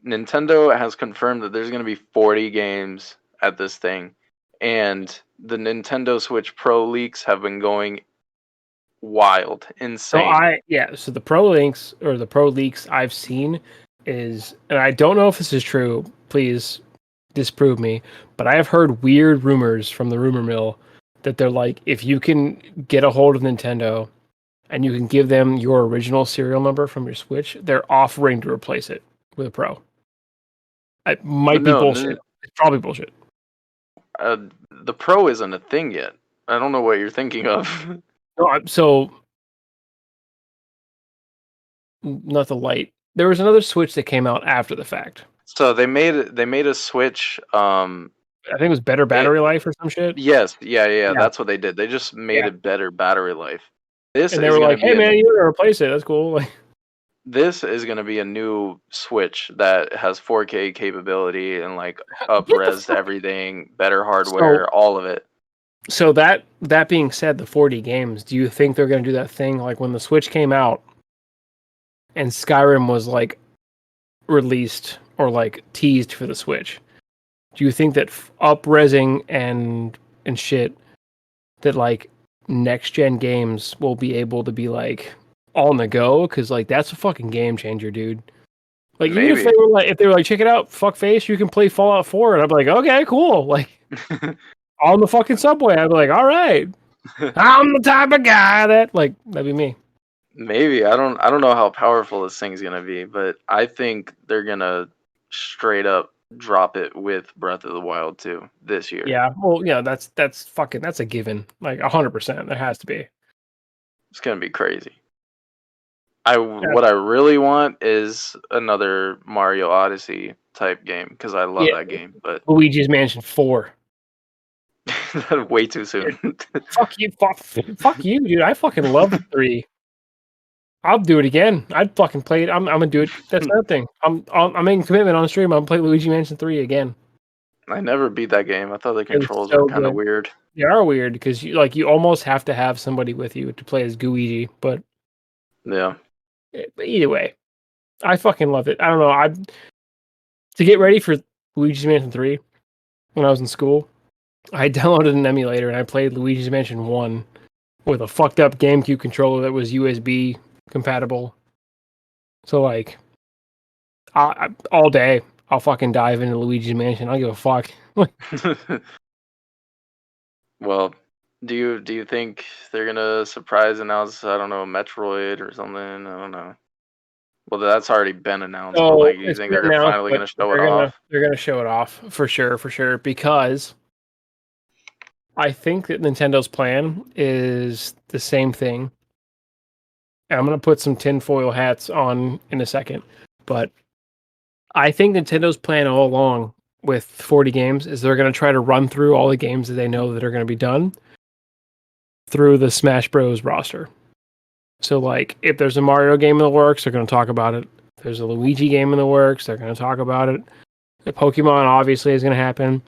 Nintendo has confirmed that there's going to be 40 games at this thing, and the Nintendo Switch Pro leaks have been going wild, insane. So the Pro leaks I've seen is, and I don't know if this is true, please disprove me, but I have heard weird rumors from the rumor mill that they're like, if you can get a hold of Nintendo and you can give them your original serial number from your Switch, they're offering to replace it with a Pro. It might be bullshit. It's probably bullshit. The Pro isn't a thing yet. I don't know what you're thinking of. No, so not the light. There was another Switch that came out after the fact. So they made a Switch. I think it was better battery life or some shit. Yes, yeah. That's what they did. They just made it better battery life. This and they is were gonna like, be "Hey man, you gotta replace it. That's cool." this is gonna be a new Switch that has 4K capability and like up-res everything, better hardware, all of it. So that being said, the 40 games, do you think they're gonna do that thing like when the Switch came out and Skyrim was like released or like teased for the Switch? Do you think that up-resing and shit that like next gen games will be able to be like on the go? Because like that's a fucking game changer, dude. Like even if they were like, check it out, fuck face, you can play Fallout 4, and I'd be like, okay, cool. Like on the fucking subway, I'd be like, all right, I'm the type of guy that like that'd be me. Maybe I don't know how powerful this thing's gonna be, but I think they're gonna straight up drop it with Breath of the Wild 2 this year. Yeah, well, yeah, that's a given, like 100%. There has to be. It's gonna be crazy. What I really want is another Mario Odyssey type game because I love that game. But Luigi's Mansion 4. way too soon. Fuck you, fuck you, dude. I fucking love 3. I'll do it again. I'd fucking play it. I'm gonna do it. That's another thing. I'm making a commitment on stream. I'm gonna play Luigi Mansion 3 again. I never beat that game. I thought the controls were kind of weird. They are weird because you almost have to have somebody with you to play as Luigi. But yeah. But either way, I fucking love it. I don't know. To get ready for Luigi's Mansion 3 when I was in school, I downloaded an emulator and I played Luigi's Mansion 1 with a fucked up GameCube controller that was USB compatible. So like, all day I'll fucking dive into Luigi's Mansion. I don't give a fuck. Well, do you think they're gonna surprise announce, I don't know, Metroid or something? I don't know. Well, that's already been announced. So but like, you think they're finally gonna show it off? They're gonna show it off for sure. Because I think that Nintendo's plan is the same thing. And I'm gonna put some tinfoil hats on in a second, but I think Nintendo's plan all along with 40 games is they're gonna try to run through all the games that they know that are gonna be done through the Smash Bros. Roster. So, like, if there's a Mario game in the works, they're going to talk about it. If there's a Luigi game in the works, they're going to talk about it. The Pokemon, obviously, is going to happen.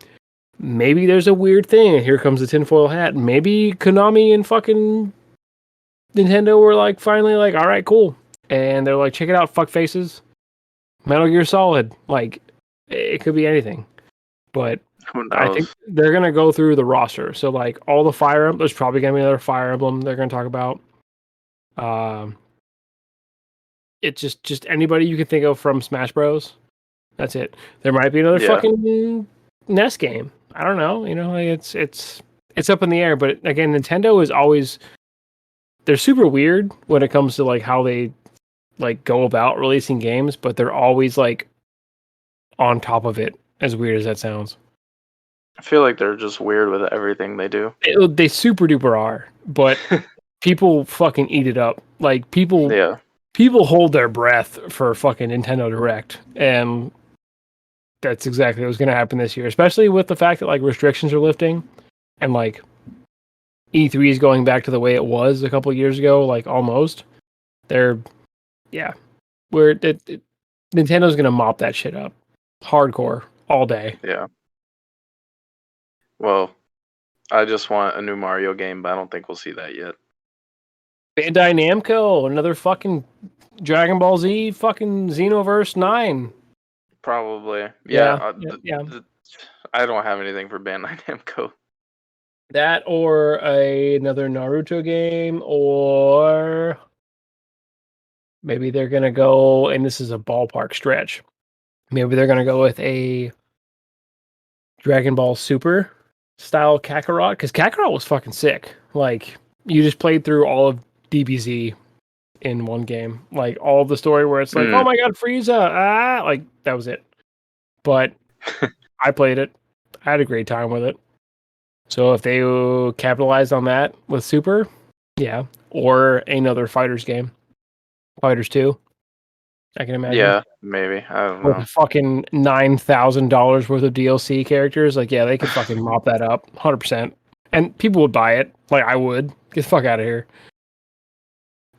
Maybe there's a weird thing. Here comes the tinfoil hat. Maybe Konami and fucking Nintendo were, like, finally like, all right, cool. And they're like, check it out, fuck faces. Metal Gear Solid. Like, it could be anything. But I think they're going to go through the roster. So, like, all the Fire Emblem, there's probably going to be another Fire Emblem they're going to talk about. It's just anybody you can think of from Smash Bros. That's it. There might be another fucking NES game. I don't know. It's up in the air. But again, Nintendo is always, they're super weird when it comes to like how they like go about releasing games, but they're always like on top of it. As weird as that sounds. I feel like they're just weird with everything they do. They super duper are, but people fucking eat it up. Like people hold their breath for fucking Nintendo Direct, and that's exactly what's going to happen this year. Especially with the fact that like restrictions are lifting, and like E3 is going back to the way it was a couple of years ago. Like almost, Nintendo's going to mop that shit up, hardcore all day. Yeah. Well, I just want a new Mario game, but I don't think we'll see that yet. Bandai Namco, another fucking Dragon Ball Z, fucking Xenoverse 9. Probably. Yeah. I don't have anything for Bandai Namco. That or another Naruto game, or maybe they're going to go, and this is a ballpark stretch, maybe they're going to go with a Dragon Ball Super style Kakarot, because Kakarot was fucking sick. Like, you just played through all of DBZ in one game. Like, all of the story where it's like, oh my god, Frieza, like, that was it. But I played it. I had a great time with it. So if they capitalized on that with Super, yeah. Or another Fighters game. Fighters 2. I can imagine. Yeah, maybe. I don't With know. fucking $9,000 worth of DLC characters, like, yeah, they could fucking mop that up, 100%. And people would buy it, like I would. Get the fuck out of here.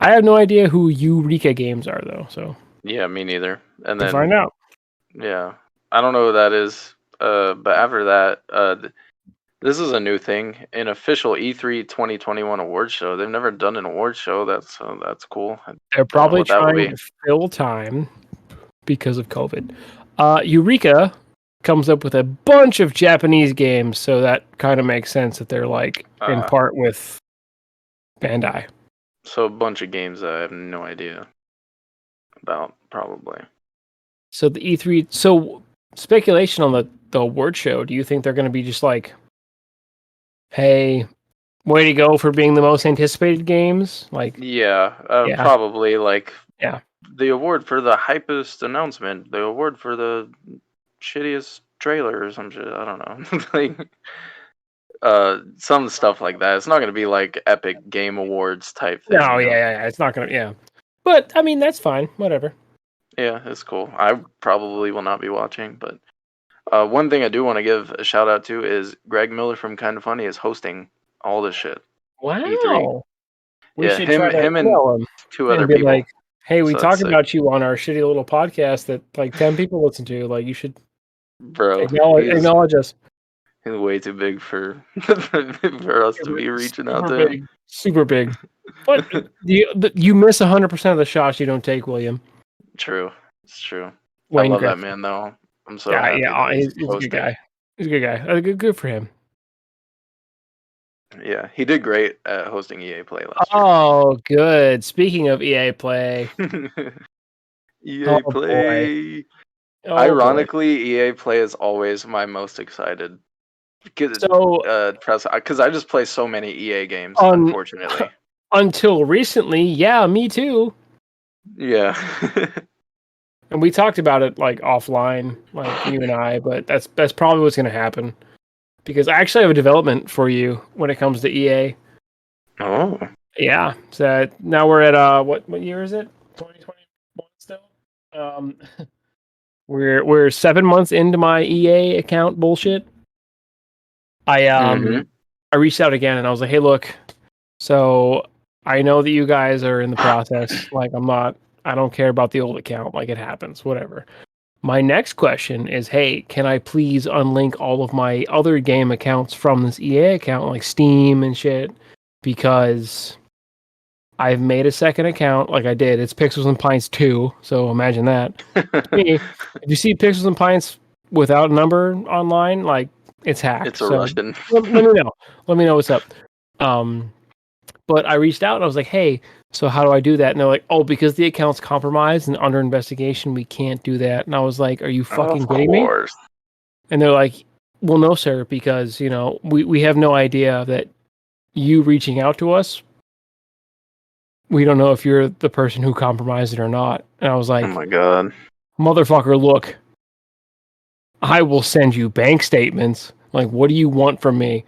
I have no idea who Eureka Games are, though, so Yeah, me neither. And we'll then find out. yeah, I don't know who that is. But after that, this is a new thing, an official E3 2021 award show. They've never done an award show. That's cool. I They're don't know probably what that will trying be. to fill time because of COVID. Eureka comes up with a bunch of Japanese games, so that kind of makes sense that they're like in part with Bandai. So a bunch of games that I have no idea about, probably. So the E3, so speculation on the award show. Do you think they're going to be just like, hey, way to go for being the most anticipated games? Like, Yeah, Yeah. probably like Yeah. the award for the hypest announcement, the award for the shittiest trailer or some shit. I don't know. Like some stuff like that. It's not gonna be like Epic Game Awards type thing. no, you know? yeah, it's not going to, yeah. But I mean, that's fine. Whatever. Yeah, it's cool. I probably will not be watching, but one thing I do want to give a shout out to is Greg Miller from Kind of Funny is hosting all this shit. Wow. E3. We Yeah, should him try to and email him two and other be people. like, hey, we So that's talked sick. about you on our shitty little podcast that like 10 people listen to. Like, you should Bro, acknowledge us. he's way too big for for us to be reaching out to him. Super big. But you miss 100% of the shots you don't take, William. True, it's true. Wayne I love Griffin. that man though. I'm so Yeah, happy that he's a good hosting. guy. He's a good guy. Good for him. Yeah, he did great at hosting EA Play last Oh, good. Speaking of EA Play, year. EA oh boy. Play. Oh, Ironically, EA Play is always my most excited because So press because I just play so many EA games. On- Unfortunately, until recently, yeah, me too. yeah. And we talked about it like offline, like you and I, but that's probably what's going to happen because I actually have a development for you when it comes to EA. Oh, Yeah, so now we're at what year is it? 2021 still. We're 7 months into my EA account bullshit. I reached out again and I was like, hey, look, so I know that you guys are in the process. Like, I don't care about the old account. Like, it happens, whatever. My next question is, hey, can I please unlink all of my other game accounts from this EA account, like Steam and shit? Because I've made a second account, like I did. It's Pixels and Pints 2, so imagine that. If you see Pixels and Pints without a number online, like, it's hacked. it's a so Russian. let me know. Let me know what's up. But I reached out and I was like, hey, so how do I do that? And they're like, oh, because the account's compromised and under investigation, we can't do that. And I was like, are you fucking kidding me? And they're like, well, no, sir, because, we have no idea that you reaching out to us, we don't know if you're the person who compromised it or not. And I was like, Oh my god. motherfucker, look, I will send you bank statements. Like, what do you want from me?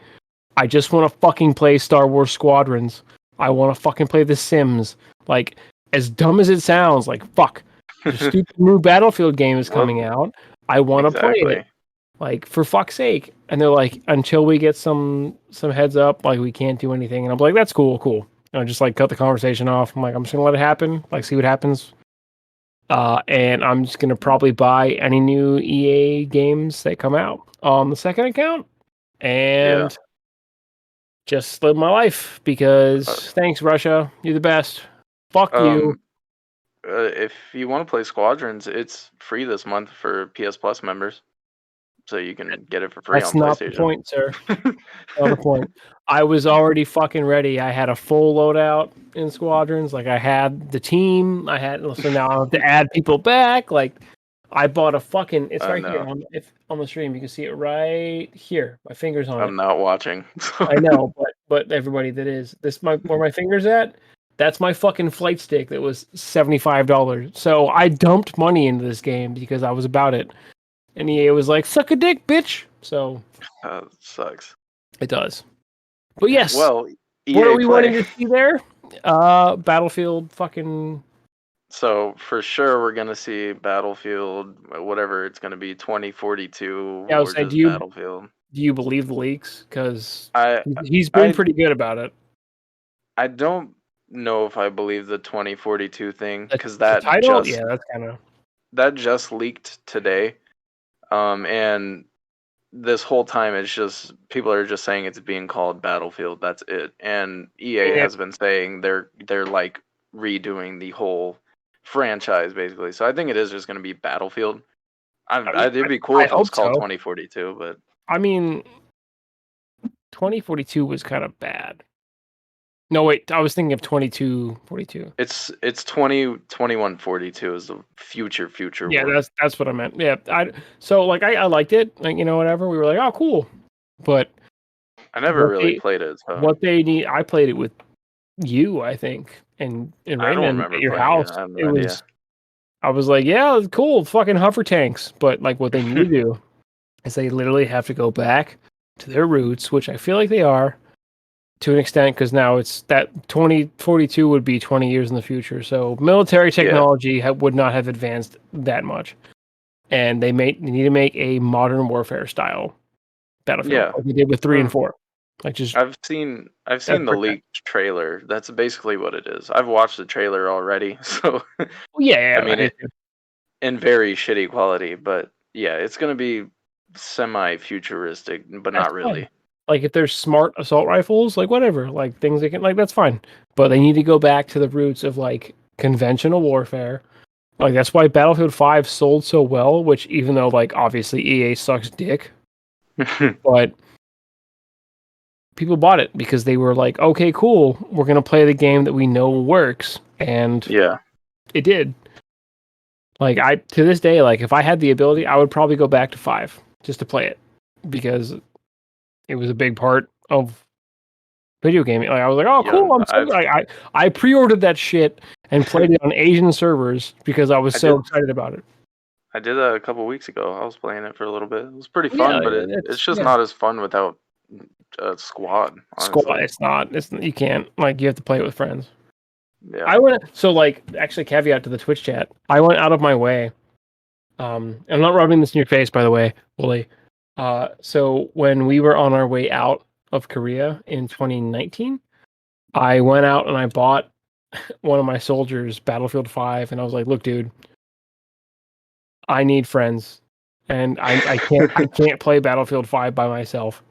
I just want to fucking play Star Wars Squadrons. I want to fucking play The Sims. Like, as dumb as it sounds, like, fuck. The stupid new Battlefield game is coming out. I want to play it. Like, for fuck's sake. And they're like, until we get some heads up, like, we can't do anything. And I'm like, that's cool. And I just, like, cut the conversation off. I'm like, I'm just going to let it happen. Like, see what happens. And I'm just going to probably buy any new EA games that come out on the second account. And just live my life because thanks, Russia. You're the best. Fuck you. If you want to play Squadrons, it's free this month for PS Plus members. So you can get it for free That's on not PlayStation. the point, sir. Not the point. I was already fucking ready. I had a full loadout in Squadrons. Like, I had the team. So now I have to add people back. Like, I bought a fucking. It's right here No, on the stream. You can see it right here. My finger's on it. I'm not watching. I know, but everybody that is where my finger's at. That's my fucking flight stick that was $75. So I dumped money into this game because I was about it, and EA was like, "Suck a dick, bitch." So Sucks. it does. But yes, Well, what are EA we Play. wanting to see there? Battlefield fucking. So for sure we're gonna see Battlefield, whatever it's gonna be, 2042 Yeah, I was or saying, just Battlefield. do you believe the leaks? Because I he's been I pretty good about it. I don't know if I believe the 2042 thing because The that title, yeah, that's kind of. just leaked today. And this whole time it's just people are just saying it's being called Battlefield. That's it. And EA Yeah. has been saying they're like redoing the whole franchise basically. So I think it is just going to be Battlefield. It'd be cool I if it was hope called so. 2042, but I mean, 2042 was kind of bad. No, wait, I was thinking of 2242. it's 2142 is the future Yeah, one. that's what I meant. Yeah, so like I liked it, like whatever. We were like, oh, cool, but I never what really played it, so they need, I played it with you, I think, and I don't Raymond at remember your playing it. house. I have no It idea. was, I was like, yeah, it's cool, fucking hover tanks. But like, what they need to do is they literally have to go back to their roots, which I feel like they are to an extent, because now it's that 2042 would be 20 years in the future. So military technology would not have advanced that much, and they need to make a modern warfare style Battlefield, Yeah. like they did with 3 and 4. Like just I've seen that's the pretty. leaked trailer. That's basically what it is. I've watched the trailer already, so Well, yeah, I yeah, mean it in very shitty quality, but yeah, it's gonna be semi-futuristic, but that's not fine. really. Like if there's smart assault rifles, like whatever, like things they can, like that's fine. But they need to go back to the roots of like conventional warfare. Like that's why Battlefield 5 sold so well, which even though like obviously EA sucks dick, but people bought it because they were like, okay, cool, we're gonna play the game that we know works, and Yeah. it did. Like I to this day, like if I had the ability, I would probably go back to 5 just to play it because it was a big part of video gaming. Like I was like, oh Yeah. cool, I'm so I pre-ordered that shit and played it on Asian servers because I was I so did excited about it. I did that a couple weeks ago. I was playing it for a little bit. It was pretty Yeah, fun, but it's just yeah. not as fun without a squad, Squad, honestly. it's not. It's you can't like you have to play it with friends. Yeah. I went so like actually caveat to the Twitch chat. I went out of my way. I'm not rubbing this in your face, by the way, Wooly. So when we were on our way out of Korea in 2019, I went out and I bought one of my soldiers Battlefield 5, and I was like, "Look, dude, I need friends, and I can't play Battlefield 5 by myself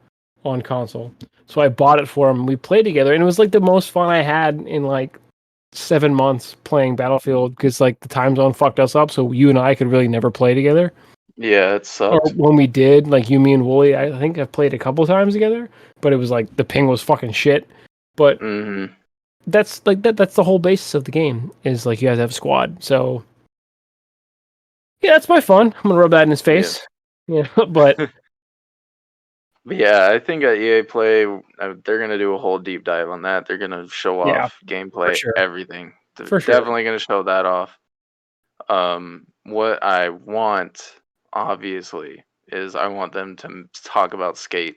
on console." So I bought it for him. We played together, and it was like the most fun I had in like 7 months playing Battlefield because like the time zone fucked us up, so you and I could really never play together. Yeah, it Or sucked. when we did, like you, me, and Wooly, I think I've played a couple times together, but it was like the ping was fucking shit. But Mm-hmm. that's like that's the whole basis of the game is like you guys have a squad. So yeah, that's my fun. I'm gonna rub that in his face. Yeah, but But yeah, I think at EA Play, they're gonna do a whole deep dive on that. They're gonna show yeah, off for gameplay, sure, everything. They're for sure. definitely gonna show that off. What I want, obviously, is I want them to talk about Skate.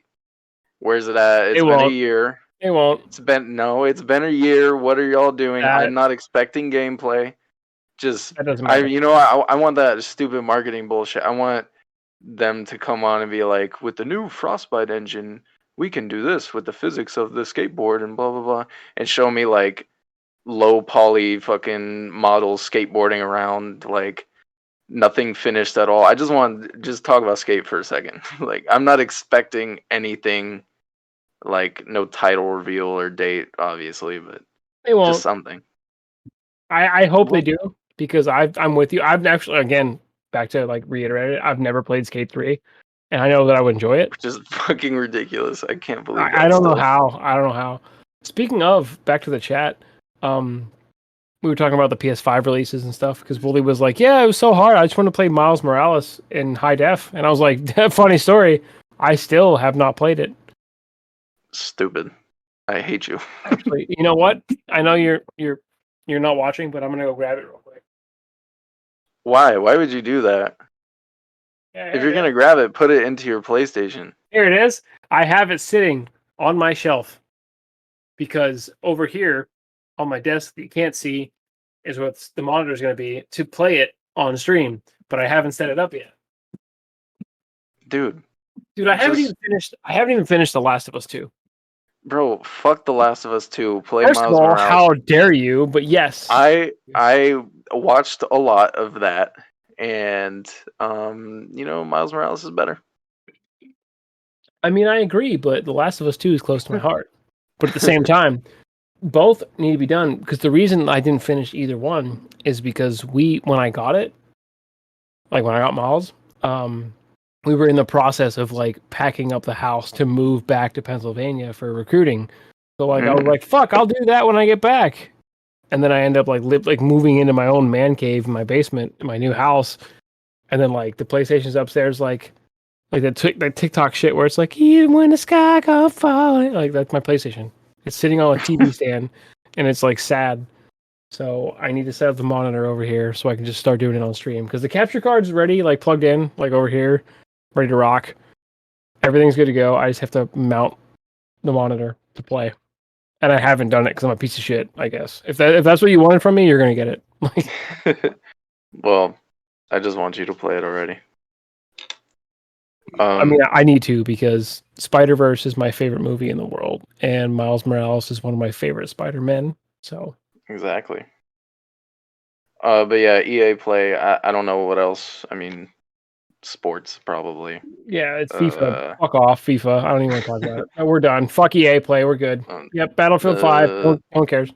Where's it at? They It's been a won't. year. They won't. It's been a year. What are y'all doing? That I'm not expecting gameplay. Just that doesn't matter. I want that stupid marketing bullshit. I want them to come on and be like, with the new Frostbite engine, we can do this with the physics of the skateboard and blah blah blah, and show me like low poly fucking models skateboarding around like nothing finished at all. I just want to just talk about Skate for a second. Like I'm not expecting anything like no title reveal or date, obviously, but They just won't. something. I hope they Well, do because I'm with you. I've actually again back to like reiterate it. I've never played Skate 3, and I know that I would enjoy it. which is fucking ridiculous. I can't believe I that don't know still. how. I don't know how. Speaking of, back to the chat. Um, we were talking about the PS5 releases and stuff because Wooly was like, "Yeah, it was so hard. I just want to play Miles Morales in high def," and I was like, "Funny story. I still have not played it." Stupid. I hate you. Actually, you know what? I know you're not watching, but I'm gonna go grab it real quick. Why? Why would you do that? Yeah, If you're gonna grab it, put it into your PlayStation. here it is. I have it sitting on my shelf because over here on my desk that you can't see is what the monitor is going to be to play it on stream, but I haven't set it up yet. Dude, I haven't even finished The Last of Us 2. bro, fuck The Last of Us 2. Play First of Miles all, Morales. how dare you? But yes, I watched a lot of that, and Miles Morales is better. I mean, I agree, but The Last of Us 2 is close to my heart. But at the same time, both need to be done because the reason I didn't finish either one is because when I got it, like when I got Miles, we were in the process of like packing up the house to move back to Pennsylvania for recruiting. So like I was like, fuck, I'll do that when I get back. And then I end up like moving into my own man cave in my basement in my new house. And then like the PlayStation's upstairs, like that TikTok shit where it's like, even when the sky goes falling, like that's my PlayStation. It's sitting on a TV stand, and it's like sad. So I need to set up the monitor over here so I can just start doing it on stream because the capture card's ready, like plugged in, like over here, ready to rock. Everything's good to go. I just have to mount the monitor to play, and I haven't done it because I'm a piece of shit. I guess if that's what you wanted from me, you're gonna get it. Well, I just want you to play it already. I mean, I need to because Spider-Verse is my favorite movie in the world, and Miles Morales is one of my favorite Spider-Men. So exactly. But yeah, EA Play. I don't know what else. I mean, sports probably. yeah, it's FIFA. Fuck off, FIFA. I don't even want to talk about it. No, we're done. Fuck EA Play. We're good. Yep, Battlefield 5. No one cares.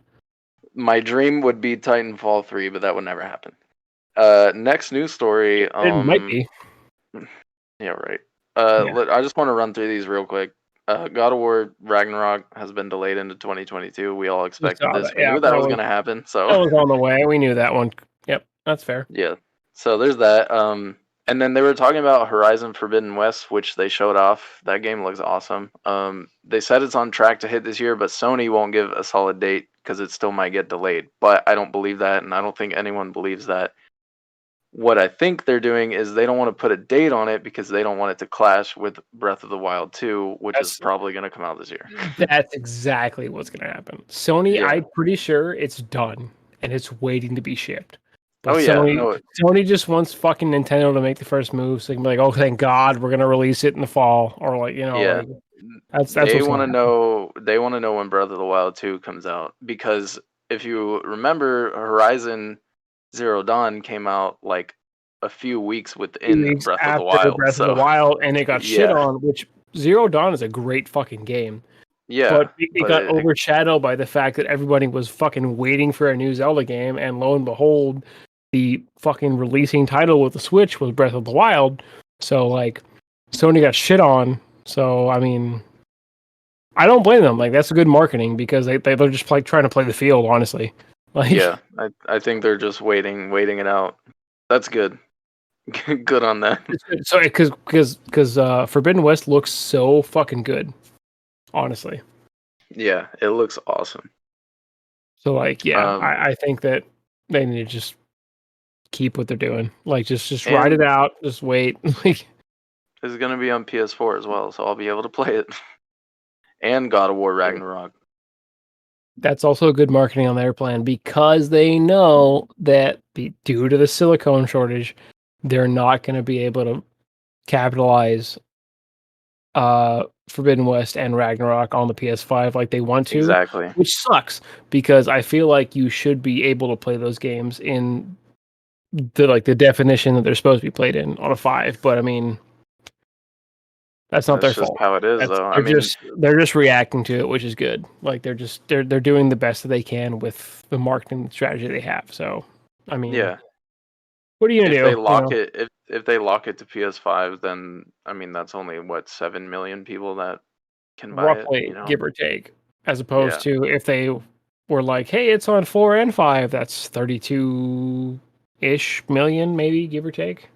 My dream would be Titanfall 3, but that would never happen. Next news story. It might be. Yeah, right. I just want to run through these real quick. God of War Ragnarok has been delayed into 2022. We all expected this. We knew that was going to happen. So that was on the way. We knew that one. Yep, that's fair. Yeah. So there's that. And then they were talking about Horizon Forbidden West, which they showed off. That game looks awesome. They said it's on track to hit this year, but Sony won't give a solid date because it still might get delayed. But I don't believe that, and I don't think anyone believes that. What I think they're doing is they don't want to put a date on it because they don't want it to clash with Breath of the Wild 2, which is probably going to come out this year. That's exactly what's going to happen. Sony, I'm pretty sure it's done and it's waiting to be shipped. But Sony just wants fucking Nintendo to make the first move, so they can be like, "Oh, thank God, we're going to release it in the fall," or like, like, that's they want to know. They want to know when Breath of the Wild 2 comes out because if you remember, Horizon Zero Dawn came out like a few weeks within Breath of the Wild. Breath of the Wild, and it got shit on, which Zero Dawn is a great fucking game. Yeah. But it got overshadowed by the fact that everybody was fucking waiting for a new Zelda game, and lo and behold, the fucking releasing title with the Switch was Breath of the Wild. So like Sony got shit on. So I mean, I don't blame them. Like that's good marketing because they're just like trying to play the field, honestly. Like, yeah, I think they're just waiting it out. That's good. Good on that. So because Forbidden West looks so fucking good, honestly. Yeah, it looks awesome. So like, yeah, I think that they need to just keep what they're doing. Like, just ride it out. Just wait. It's gonna be on PS4 as well, so I'll be able to play it. And God of War Ragnarok. That's also a good marketing on their plan because they know that due to the silicone shortage, they're not going to be able to capitalize Forbidden West and Ragnarok on the PS5 like they want to. Exactly. Which sucks because I feel like you should be able to play those games in the definition that they're supposed to be played in on a 5, but I mean that's not their fault. How it is, though. They're just reacting to it, which is good. Like they're doing the best that they can with the marketing strategy they have. So, I mean, yeah. What are you gonna do? If they lock it to PS5, then I mean that's only 7 million people that can buy roughly, it. give or take. As opposed to if they were like, hey, it's on 4 and 5. That's 32-ish million, maybe, give or take.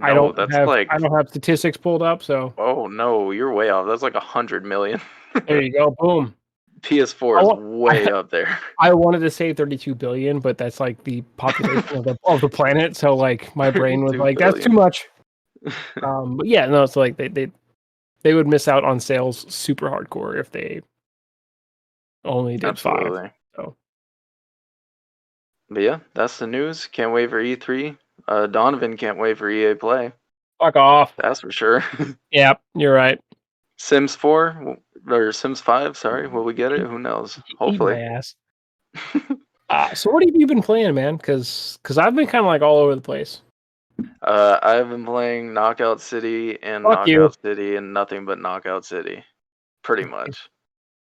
I No, don't that's have like, statistics pulled up, so oh no, you're way off. That's like 100 million. there you go. Boom. PS4 I is want, way up there. I wanted to say 32 billion, but that's like the population of the planet. So like my brain was 32 like, that's too billion. much. But yeah, no, it's like they would miss out on sales super hardcore if they only did 5. Absolutely. So But yeah, that's the news. Can't wait for E3. Donovan can't wait for EA Play. fuck off. That's for sure. Yeah, you're right. Sims 4 or Sims 5, sorry. Will we get it? Who knows? Eat my Hopefully. ass. So what have you been playing, man? Because I've been kind of like all over the place. I've been playing Knockout City and Fuck you. Knockout City and nothing but Knockout City. Pretty much.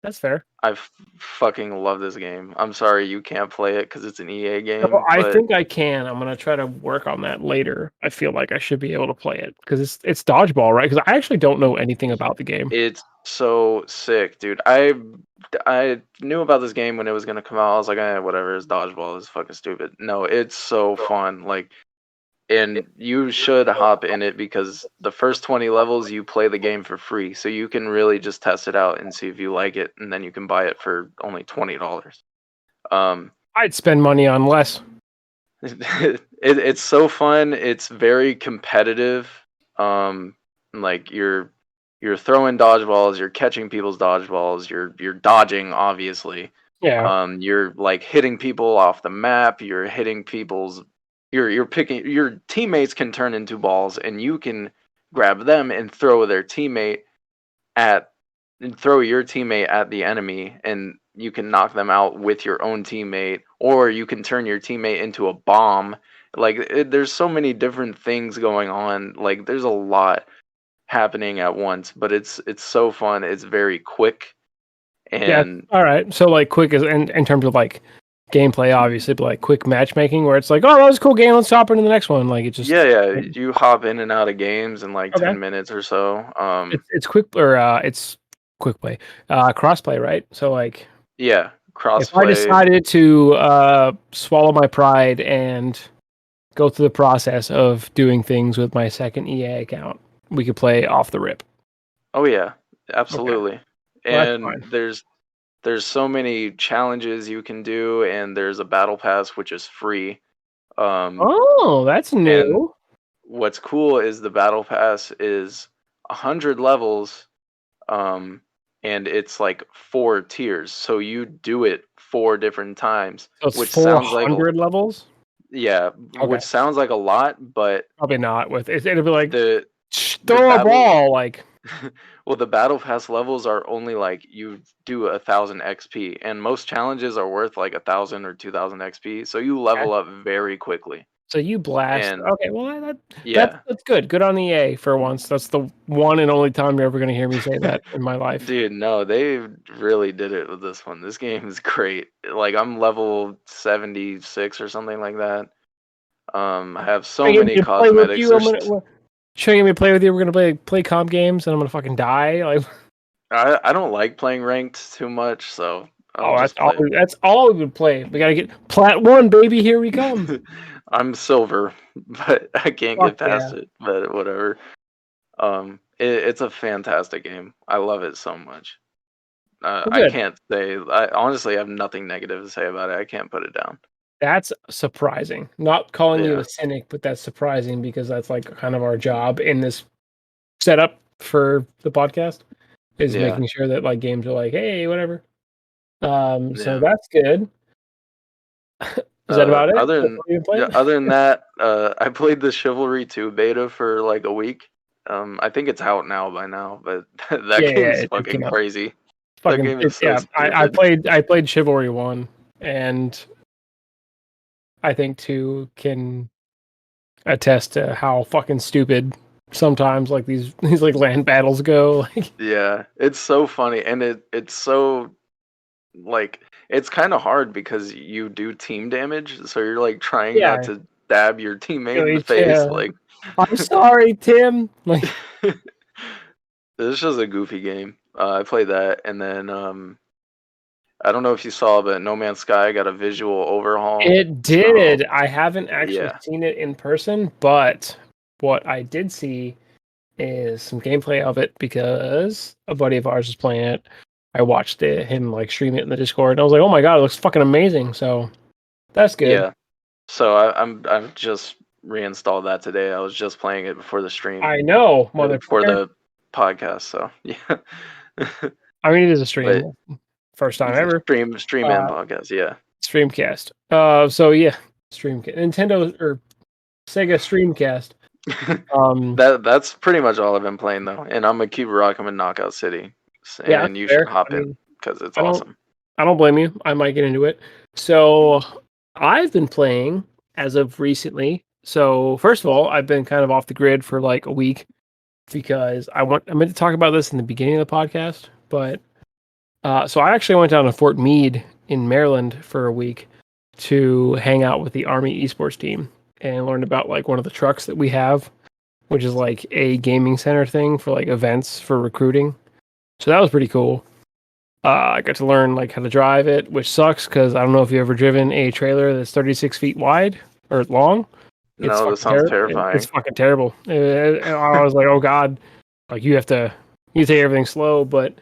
That's fair. I fucking love this game. I'm sorry you can't play it because it's an EA game. So I but think I can. I'm gonna try to work on that later. I feel like I should be able to play it because it's dodgeball, right? Because I actually don't know anything about the game. it's so sick, dude. I knew about this game when it was gonna come out. I was like, whatever, it's dodgeball. It's fucking stupid. No, it's so fun. Like, and you should hop in it because the first 20 levels you play the game for free, so you can really just test it out and see if you like it, and then you can buy it for only $20. I'd spend money on less. It's so fun. It's very competitive. Like you're throwing dodgeballs, you're catching people's dodgeballs, you're dodging, obviously. Yeah. You're like hitting people off the map. You're hitting people's. You're picking. Your teammates can turn into balls, and you can grab them and throw their teammate at and throw your teammate at the enemy, and you can knock them out with your own teammate, or you can turn your teammate into a bomb. Like there's so many different things going on. Like there's a lot happening at once, but it's so fun. It's very quick, Yeah. and All right. So like quick is in terms of like gameplay, obviously, but like quick matchmaking where it's like, oh, that was a cool game. Let's hop into the next one. Like it just yeah, you hop in and out of games in like okay. 10 minutes or so. It's quick or it's quick play, crossplay, right? So like Yeah, if I crossplay. decided to swallow my pride and go through the process of doing things with my second EA account, we could play off the rip. Oh yeah, absolutely. Well, that's And fine. there's so many challenges you can do, and there's a battle pass which is free. Oh, that's And new. what's cool is the battle pass is 100 levels, and it's like 4 tiers. So you do it 4 different times, So it's which sounds like 400 levels. yeah, Okay, which sounds like a lot, but probably not. With it, it'll be like the the throw a battle ball. Like well, the battle pass levels are only like you do 1,000 XP, and most challenges are worth like 1,000 or 2,000 XP. So you okay. level up very quickly. So you blast. And Okay, well yeah, that's good. Good on EA for once. That's the one and only time you're ever going to hear me say that in my life. dude, no, they really did it with this one. This game is great. Like I'm level 76 or something like that. I have so Trying to get me many to play with cosmetics. you. I'm gonna trying to get me to play with you. We're gonna play comp games, and I'm gonna fucking die. Like, I don't like playing ranked too much, so I'll oh, just play. that's all we would play. We gotta get plat 1, baby. Here we come. I'm silver, but I can't Fuck get yeah. past it. But whatever. It's a fantastic game. I love it so much. Well, I good. can't say. I honestly have nothing negative to say about it. I can't put it down. That's surprising. Not calling you Yeah, a cynic, but that's surprising because that's like kind of our job in this setup for the podcast is yeah, making sure that like games are like, hey, whatever. So yeah. that's good. Is that about it? Other That's than what you've been yeah, playing? other than that, I played the Chivalry 2 beta for like a week. I think it's out now by now, but that Yeah, game's it came fucking out. crazy. That Fucking game is so yeah. I stupid. played Chivalry 1 and I think 2 can attest to how fucking stupid sometimes like these like land battles go. Like Yeah, it's so funny, and it's so like it's kind of hard because you do team damage, so you're like trying not yeah, to stab your teammate in the face. yeah. Like I'm sorry, Tim. Like it's just a goofy game. I played that, and then I don't know if you saw, but No Man's Sky got a visual overhaul. It did. I haven't actually yeah. seen it in person, but what I did see is some gameplay of it because a buddy of ours was playing it. I watched him like stream it in the Discord, and I was like, "Oh my god, it looks fucking amazing!" So that's good. Yeah. So I've just reinstalled that today. I was just playing it before the stream, I know, before motherfucker. the podcast. So yeah. I mean, it is a but stream, first time ever. stream and Uh, podcast. Yeah. Streamcast. So yeah, Streamcast. Nintendo or Sega Streamcast. That's pretty much all I've been playing though, and I'm gonna keep rocking with Knockout City, Yeah, and you fair. should hop I in mean, because it's I don't- awesome. I don't blame you. I might get into it. So I've been playing as of recently. So first of all, I've been kind of off the grid for like a week because I meant to talk about this in the beginning of the podcast, but so I actually went down to Fort Meade in Maryland for a week to hang out with the Army esports team and learn about like one of the trucks that we have, which is like a gaming center thing for like events for recruiting. So that was pretty cool. I got to learn like how to drive it, which sucks because I don't know if you've ever driven a trailer that's 36 feet wide or long. No, that sounds terrifying. It's fucking terrible. I was like, oh god, like you take everything slow, but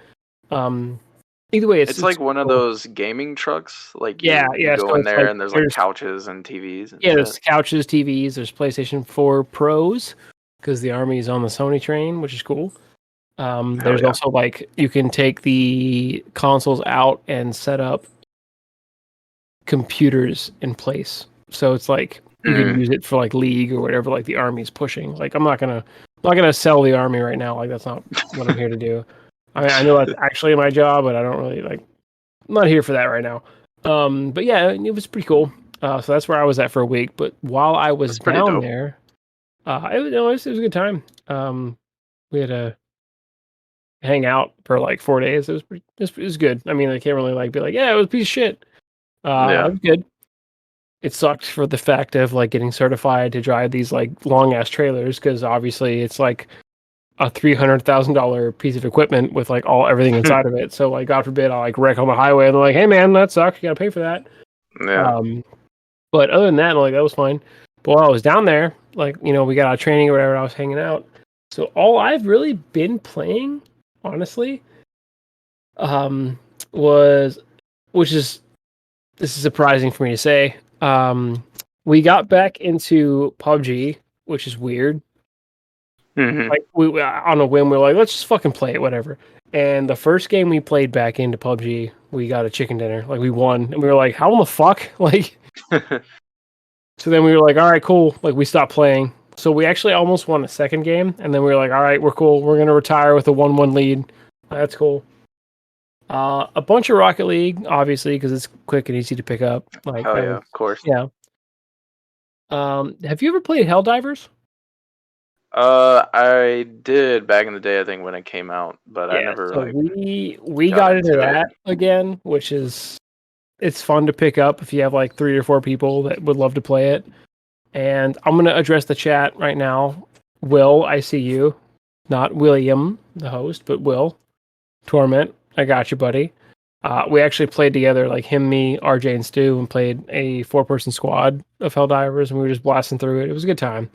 either way, it's like one of those gaming trucks. Like you go so in it's there like, and there's like couches and TVs. And there's couches, TVs. There's PlayStation 4 Pros because the Army is on the Sony train, which is cool. There's also like you can take the consoles out and set up computers in place. So it's like you can use it for like League or whatever like the Army's pushing. Like I'm not gonna sell the Army right now. Like that's not what I'm here to do. I know that's actually my job, but I don't really like. I'm not here for that right now. But yeah, it was pretty cool. So that's where I was at for a week. But while I was down there, it was a good time. We had a hang out for like 4 days. It was good. I mean, I can't really like be like, yeah, it was a piece of shit. It was good. It sucked for the fact of like getting certified to drive these like long ass trailers because obviously it's like a $300,000 piece of equipment with like everything inside of it. So like, God forbid, I'll like wreck on the highway and they're like, hey man, that sucks. You gotta pay for that. Yeah. But other than that, like that was fine. But while I was down there, like we got out of training or whatever, I was hanging out. So all I've really been playing, honestly, this is surprising for me to say. We got back into PUBG, which is weird. Mm-hmm. Like we on a whim, we're like, let's just fucking play it, whatever. And the first game we played back into PUBG, we got a chicken dinner. Like we won, and we were like, how in the fuck? Like, so then we were like, all right, cool. Like we stopped playing. So we actually almost won a second game, and then we were like, all right, we're cool. We're gonna retire with a 1-1 lead. That's cool. A bunch of Rocket League, obviously, because it's quick and easy to pick up. Like, of course. Yeah. Have you ever played Helldivers? I did back in the day, I think, when it came out, but I never. So we got into that again, which it's fun to pick up if you have like 3 or 4 people that would love to play it. And I'm gonna address the chat right now. Will, I see you, not William, the host, but Will Torment. I got you, buddy. We actually played together, like him, me, RJ, and Stu, and played a 4-person squad of Helldivers, and we were just blasting through it. It was a good time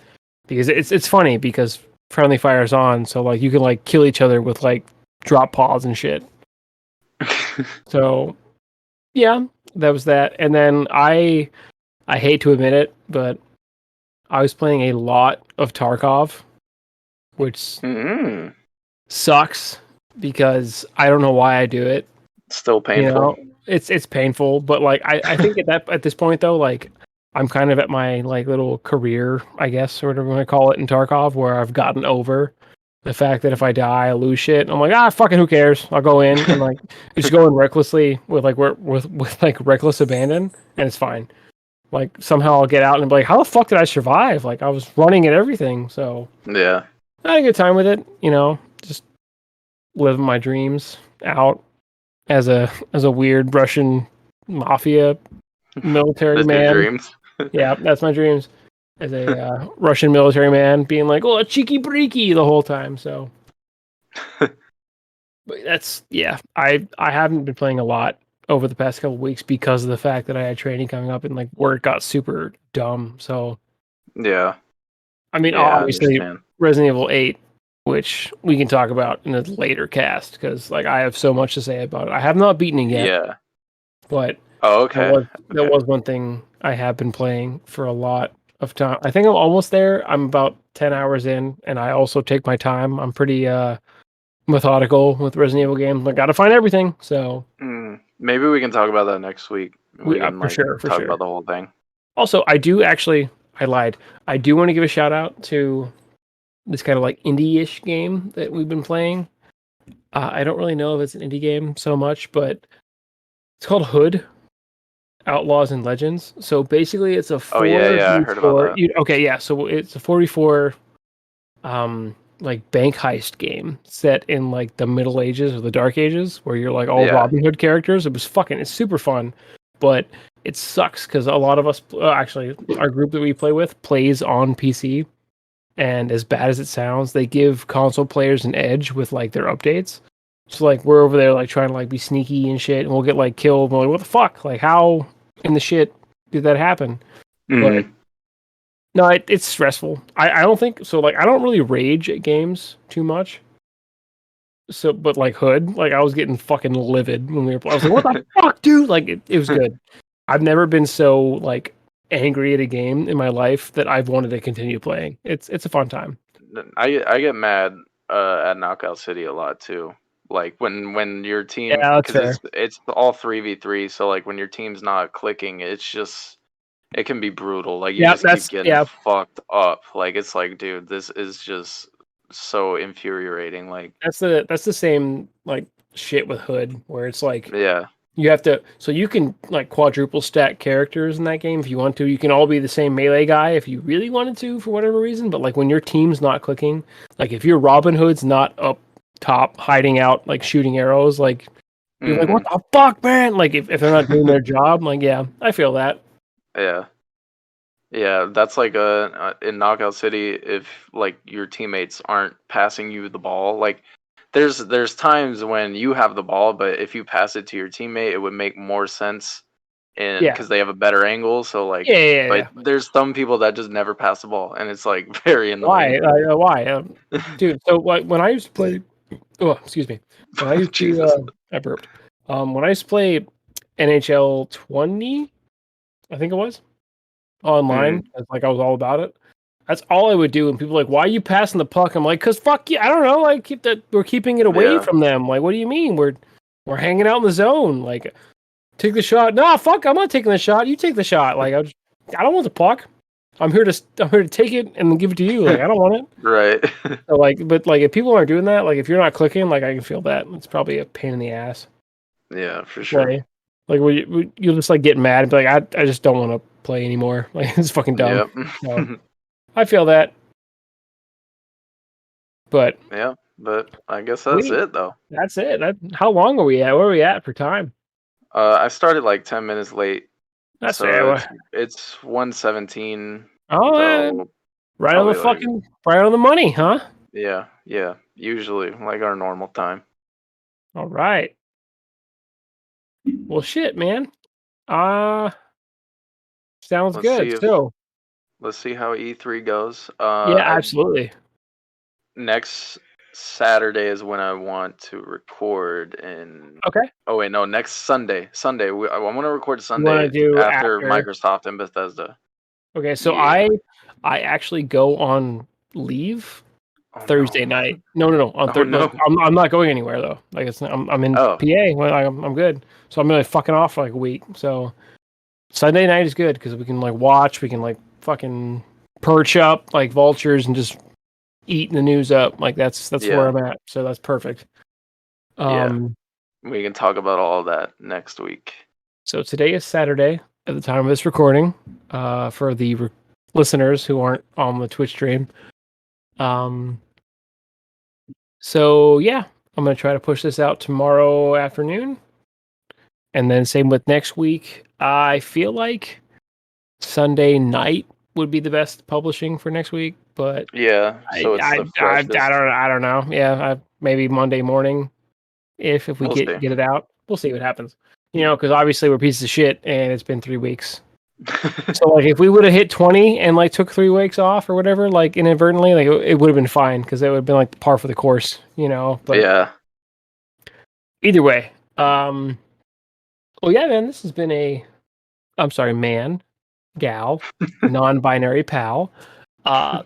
because it's funny because friendly fire's on, so like you can like kill each other with like drop pods and shit. So yeah, that was that. And then I hate to admit it, but I was playing a lot of Tarkov, which sucks because I don't know why I do it. Still painful. It's painful, but like I think at this point though, like I'm kind of at my like little career, I guess, or whatever you want to call it in Tarkov, where I've gotten over the fact that if I die, I lose shit. I'm like, fucking who cares? I'll go in and like just go in recklessly with like reckless abandon, and it's fine. Like somehow I'll get out and be like, how the fuck did I survive? Like I was running at everything, so yeah, I had a good time with it. Just living my dreams out as a weird Russian mafia military that's man. your dreams. Yeah, that's my dreams as a Russian military man, being like, "Oh, cheeky breaky" the whole time. So, but I haven't been playing a lot over the past couple weeks because of the fact that I had training coming up and like work got super dumb. So Yeah. I mean, Yeah, I obviously understand. Resident Evil 8, which we can talk about in a later cast because like I have so much to say about it. I have not beaten it yet, Yeah. but Oh, that okay. was that Okay. was one thing I have been playing for a lot of time. I think I'm almost there. I'm about 10 hours in, and I also take my time. I'm pretty methodical with Resident Evil games. I gotta find everything. So Maybe we can talk about that next week. We we can for like sure, for talk sure. about the whole thing. Also, I lied. I do want to give a shout out to this kind of like indie-ish game that we've been playing. I don't really know if it's an indie game so much, but it's called Hood Outlaws and Legends. So basically, it's a Oh yeah, yeah, I heard about 4v4. that. Okay, yeah. So it's a 4v4 like bank heist game set in like the Middle Ages or the Dark Ages, where you're like all Yeah. Robin Hood characters. It's super fun, but it sucks because a lot of us, actually, our group that we play with plays on PC, and as bad as it sounds, they give console players an edge with like their updates. So like we're over there like trying to like be sneaky and shit, and we'll get like killed. And we're like, what the fuck? Like how in the shit did that happen? But Mm. no, it's stressful. I don't think so. Like I don't really rage at games too much. So, but like Hood, like I was getting fucking livid when we were. I was like, what the fuck, dude? Like it was good. I've never been so like angry at a game in my life that I've wanted to continue playing. It's a fun time. I get mad at Knockout City a lot too. Like when your team, Yeah, that's because fair. it's all 3v3, so like when your team's not clicking, it's just it can be brutal. Like you Yeah, just keep that's getting yeah. fucked up. Like it's like, dude, this is just so infuriating. Like, That's the same like shit with Hood, where it's like yeah. you have to. So you can like quadruple stack characters in that game if you want to. You can all be the same melee guy if you really wanted to for whatever reason. But like when your team's not clicking, like if your Robin Hood's not up top hiding out like shooting arrows, like you're like, what Hmm. the fuck, man? Like if they're not doing their job, like yeah, I feel that. Yeah. Yeah, that's like in Knockout City, if like your teammates aren't passing you the ball, like there's times when you have the ball, but if you pass it to your teammate, it would make more sense, and Yeah, because they have a better angle. So like, yeah, yeah, yeah. but Yeah. there's some people that just never pass the ball, and it's like very Why? annoying. Why? Dude, so like when I used to play, oh, excuse me, when I used to, Jesus. I burped. When I used to play NHL 20, I think it was online. Mm, It's like I was all about it. That's all I would do, and people are like, "Why are you passing the puck?" I'm like, "Cause fuck you, I don't know. Like, we're keeping it away yeah, from them. Like, what do you mean? We're hanging out in the zone. Like, take the shot. Nah, fuck, I'm not taking the shot. You take the shot. Like, I don't want the puck. I'm here to take it and then give it to you. Like, I don't want it. right. So like, but like, if people aren't doing that, like, if you're not clicking, like, I can feel that. It's probably a pain in the ass Yeah, for to sure. play. Like, you'll just like get mad and be like, I just don't want to play anymore. Like, it's fucking dumb. Yep. So I feel that, but Yeah, but I guess that's sweet. it though. That's it. How long are we at? Where are we at for time? I started like 10 minutes late, That's so fair. it's 1:17, Oh, so probably like right on the money, huh? yeah, yeah, usually like our normal time. All right. Well, shit, man. Uh, sounds Let's see good. if So, let's see how E3 goes. yeah, I absolutely. next Saturday is when I want to record, and Okay. oh wait, no, next Sunday. Sunday, I want to record You want to Sunday do after after? Microsoft and Bethesda. Okay, so Yeah. I actually go on leave Oh no. Thursday night. No. On Oh Thursday, like, no. I'm not going anywhere though. Like I'm in Oh PA. Well, I'm good. So I'm really fucking off for like a week. So Sunday night is good because we can like watch. We can like fucking perch up like vultures and just eat the news up. Like that's where yeah, I'm at. So that's perfect. yeah. Um. We can talk about all that next week. So today is Saturday at the time of this recording. For the listeners who aren't on the Twitch stream. Um. So yeah, I'm gonna try to push this out tomorrow afternoon, and then same with next week. I feel like Sunday night would be the best publishing for next week, but Yeah, so it's the freshest. I don't know. Yeah, maybe Monday morning if we We'll see. get it out. We'll see what happens. because obviously we're pieces of shit, and it's been 3 weeks. So like, if we would have hit 20 and like took 3 weeks off or whatever, like inadvertently, like it would have been fine because it would have been like par for the course, But Yeah. either way, well, yeah, man, this has been man, gal, non-binary pal.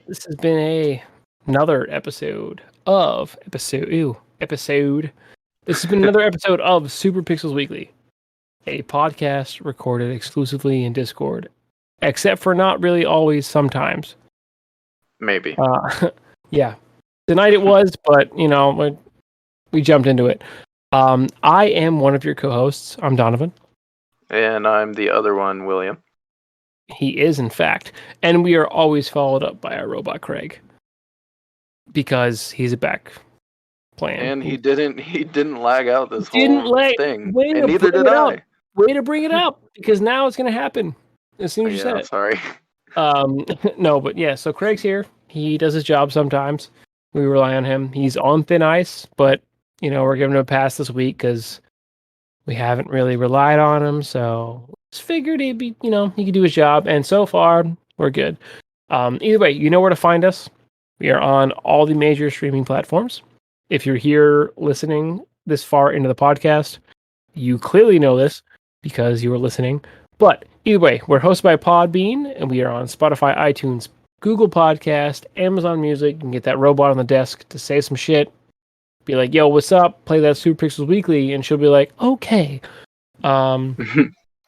This has been another episode. This has been another episode of Super Pixels Weekly, a podcast recorded exclusively in Discord, except for not really always, sometimes. Maybe. Yeah. Tonight it was, but, we jumped into it. I am one of your co-hosts. I'm Donovan. And I'm the other one, William. He is, in fact. And we are always followed up by our robot, Craig. Because he's a back plan. And he didn't lag out this whole thing. And neither did I. Way to bring it up, because now it's going to happen as soon as you said it. Sorry. No, but yeah, so Craig's here. He does his job sometimes. We rely on him. He's on thin ice, but, we're giving him a pass this week because we haven't really relied on him, so just figured he'd be, he could do his job, and so far, we're good. Either way, you know where to find us. We are on all the major streaming platforms. If you're here listening this far into the podcast, you clearly know this because you were listening. But either way, we're hosted by Podbean, and we are on Spotify, iTunes, Google Podcast, Amazon Music. You can get that robot on the desk to say some shit. Be like, yo, what's up? Play that Super Pixels Weekly, and she'll be like, okay.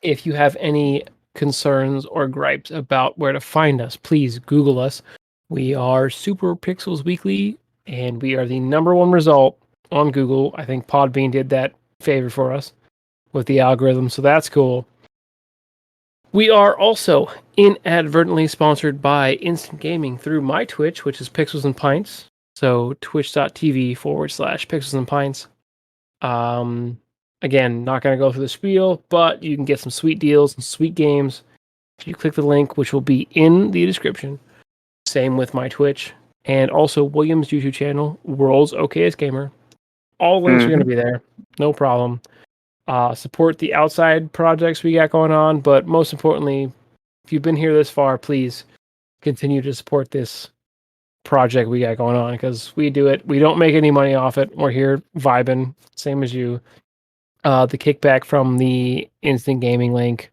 If you have any concerns or gripes about where to find us, please Google us. We are Super Pixels Weekly, and we are the #1 result on Google. I think Podbean did that favor for us with the algorithm, so that's cool. We are also inadvertently sponsored by Instant Gaming through my Twitch, which is Pixels and Pints. So twitch.tv/Pixels and Pints. Again, not going to go through the spiel, but you can get some sweet deals and sweet games if you click the link, which will be in the description. Same with my Twitch, and also William's YouTube channel, World's Okayest Gamer. All links are going to be there, no problem. Support the outside projects we got going on, but most importantly, if you've been here this far, please continue to support this project we got going on, because we do it. We don't make any money off it. We're here vibing, same as you. The kickback from the Instant Gaming link,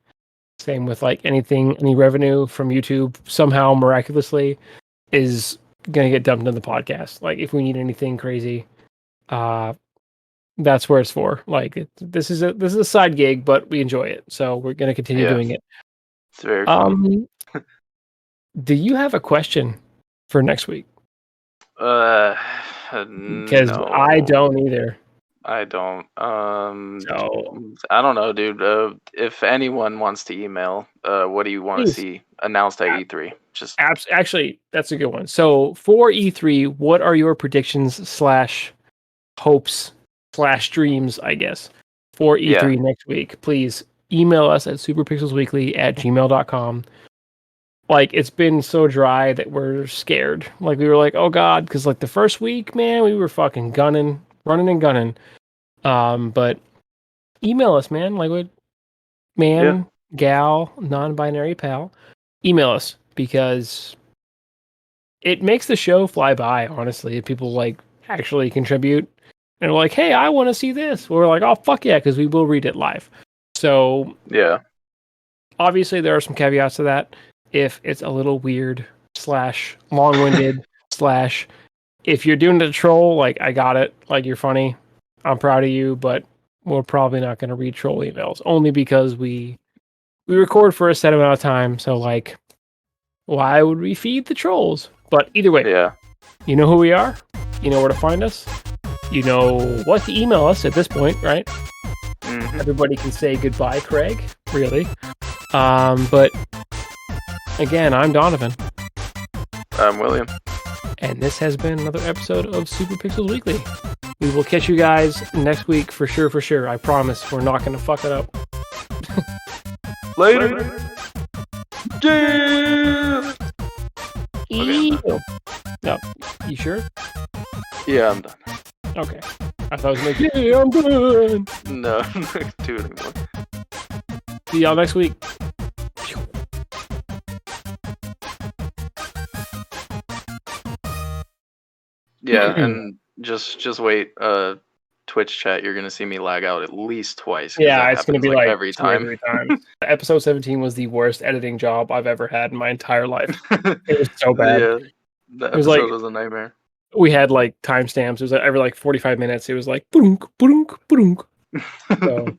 same with like any revenue from YouTube somehow miraculously is gonna get dumped into the podcast. Like if we need anything crazy, that's where it's for. Like this is a side gig, but we enjoy it, so we're gonna continue doing it. It's very fun. Do you have a question for next week? Because No. I don't either. I don't. So I don't know, dude. If anyone wants to email, what do you want to see announced at E3? Just actually, that's a good one. So for E3, what are your predictions / hopes / dreams, I guess, for E3 next week? Please email us at superpixelsweekly@gmail.com. Like, it's been so dry that we're scared. Like, we were like, oh god, because like the first week, man, we were fucking running and gunning. But email us, man. Like, what, man, gal, non-binary pal, email us, because it makes the show fly by, honestly, if people like actually contribute and are like, hey, I want to see this. We're like, oh fuck yeah, because we will read it live. So yeah, obviously there are some caveats to that. If it's a little weird / long-winded / if you're doing the troll, like, I got it, like, you're funny, I'm proud of you, but we're probably not going to read troll emails, only because we record for a set amount of time, so, like, why would we feed the trolls? But either way, you know who we are, you know where to find us, you know what to email us at this point, right? Mm-hmm. Everybody can say goodbye, Craig, really. But again, I'm Donovan. I'm William. And this has been another episode of Super Pixels Weekly. We will catch you guys next week for sure. I promise we're not going to fuck it up. Later. Yeah. Okay, no, you sure? Yeah, I'm done. Okay. I thought it was like, yeah, I'm done. No, I'm not doing it anymore. See y'all next week. Yeah, and just wait. Twitch chat, you're gonna see me lag out at least twice. 'Cause Yeah, that it's gonna happens, be like every 2 or time. 3 times. Episode 17 was the worst editing job I've ever had in my entire life. It was so bad. Yeah, the It was like episode was a nightmare. we had like timestamps. It was every like 45 minutes. It was like boom, boom, boom. So